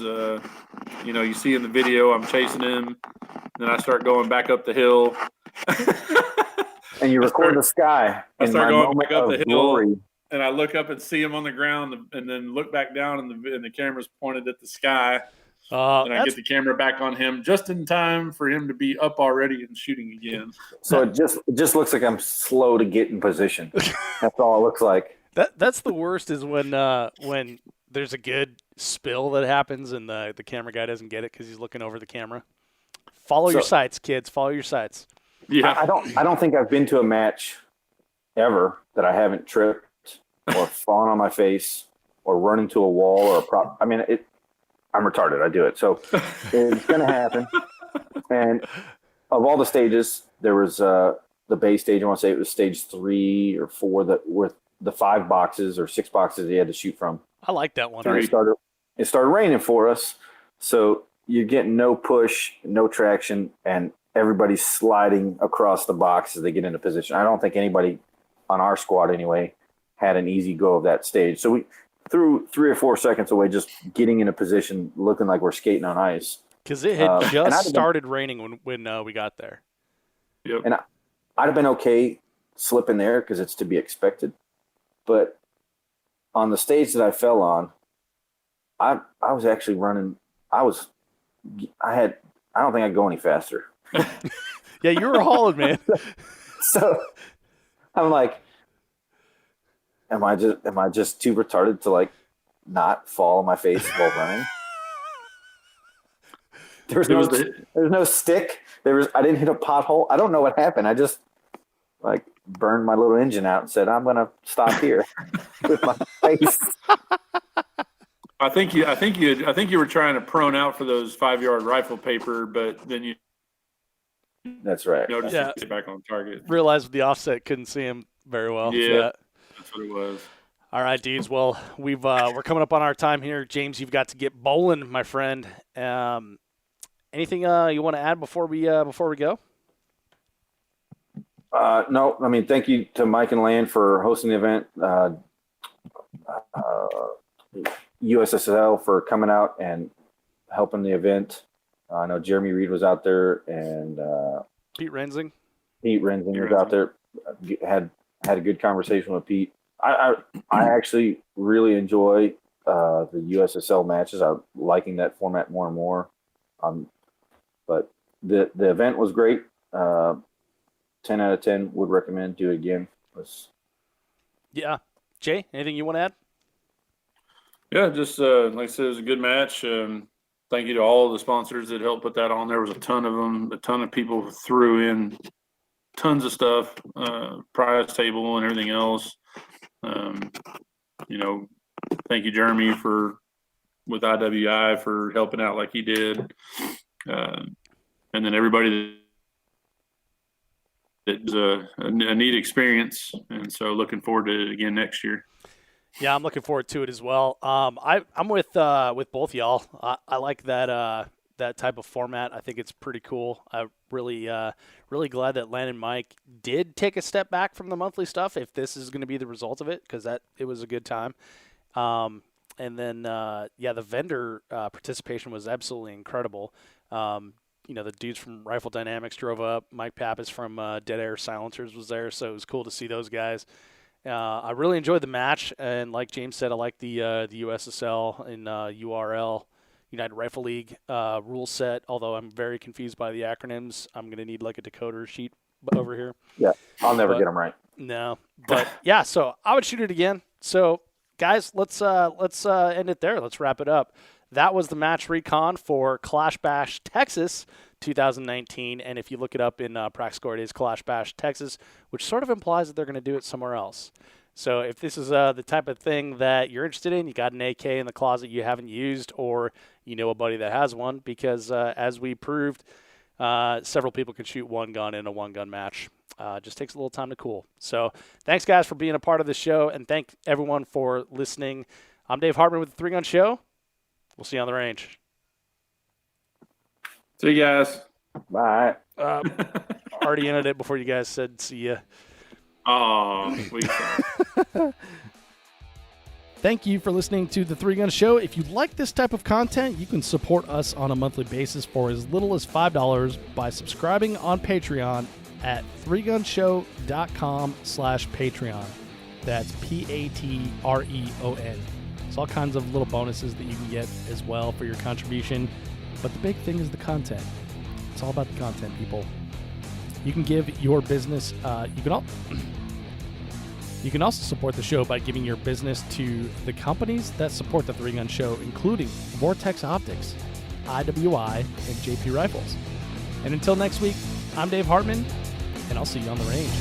you see in the video I'm chasing him, then I start going back up the hill. And you record the sky. I start going back up the hill, glory. And I look up and see him on the ground, and then look back down, and the camera's pointed at the sky. And I get the camera back on him just in time for him to be up already and shooting again. So it just looks like I'm slow to get in position. That's all it looks like. That's the worst is when there's a good spill that happens and the camera guy doesn't get it because he's looking over the camera. Follow your sights, kids. Follow your sights. Yeah, I don't think I've been to a match ever that I haven't tripped or fallen on my face or run into a wall or a prop. I mean, I'm retarded. I do it, so it's going to happen. And of all the stages, there was the base stage. I want to say it was stage 3 or 4 that with the 5 boxes or 6 boxes he had to shoot from. I like that one. And it started raining for us, so you're getting no push, no traction, and everybody's sliding across the box as they get into position. I don't think anybody on our squad anyway had an easy go of that stage. So we threw 3 or 4 seconds away just getting in a position looking like we're skating on ice. Because it had just started raining when we got there. Yep. And I'd have been okay slipping there because it's to be expected. But on the stage that I fell on, I was actually running. I don't think I'd go any faster. Yeah, you were hauling, man. So I'm like, am I just too retarded to like not fall on my face while running? There's no stick. I didn't hit a pothole. I don't know what happened. I just like burned my little engine out and said, I'm going to stop here with my face. I think you were trying to prone out for those 5-yard rifle paper, but then you. That's right. Noticed to get back on target. Realized with the offset couldn't see him very well. Yeah, that's what it was. All right, dudes. Well, we're coming up on our time here. James, you've got to get bowling, my friend. Anything you want to add before we go? No, I mean, thank you to Mike and Land for hosting the event. USSL for coming out and helping the event. I know Jeremy Reed was out there and Pete Rensing was out there. Had a good conversation with Pete. I actually really enjoy the USSL matches. I'm liking that format more and more. But the event was great. 10 out of 10 would recommend. Do it again. Yeah. Jay, anything you want to add? Yeah, just like I said, it was a good match. Thank you to all of the sponsors that helped put that on. There was a ton of them. A ton of people threw in tons of stuff, prize table and everything else. Thank you, Jeremy, with IWI for helping out like he did. And then everybody that's a neat experience. And so looking forward to it again next year. Yeah, I'm looking forward to it as well. I'm with both y'all. I like that type of format. I think it's pretty cool. I really glad that Len and Mike did take a step back from the monthly stuff. If this is going to be the result of it, because it was a good time. And then the vendor participation was absolutely incredible. The dudes from Rifle Dynamics drove up. Mike Pappas from Dead Air Silencers was there, so it was cool to see those guys. I really enjoyed the match, and like James said, I like the USSL and URL, United Rifle League rule set, although I'm very confused by the acronyms. I'm going to need like a decoder sheet over here. Yeah, I'll never get them right. No, but yeah, so I would shoot it again. So guys, let's end it there. Let's wrap it up. That was the match recon for Kalash Bash Texas 2019, and if you look it up in practice score, it is Kalash Bash Texas, which sort of implies that they're going to do it somewhere else. So if this is the type of thing that you're interested in, you got an AK in the closet you haven't used, or you know a buddy that has one, because as we proved, several people can shoot one gun in a one-gun match. Just takes a little time to cool. So thanks, guys, for being a part of the show, and thank everyone for listening. I'm Dave Hartman with the 3 Gun Show. We'll see you on the range. See you guys. Bye. Already ended it before you guys said see ya. Oh, Thank you for listening to the 3 Gun Show. If you like this type of content, you can support us on a monthly basis for as little as $5 by subscribing on Patreon at 3gunshow.com/Patreon. That's Patreon. It's all kinds of little bonuses that you can get as well for your contribution. But the big thing is the content. It's all about the content, people. You can give your business, you can also support the show by giving your business to the companies that support the 3 Gun Show, including Vortex Optics, IWI, and JP Rifles. And until next week, I'm Dave Hartman, and I'll see you on the range.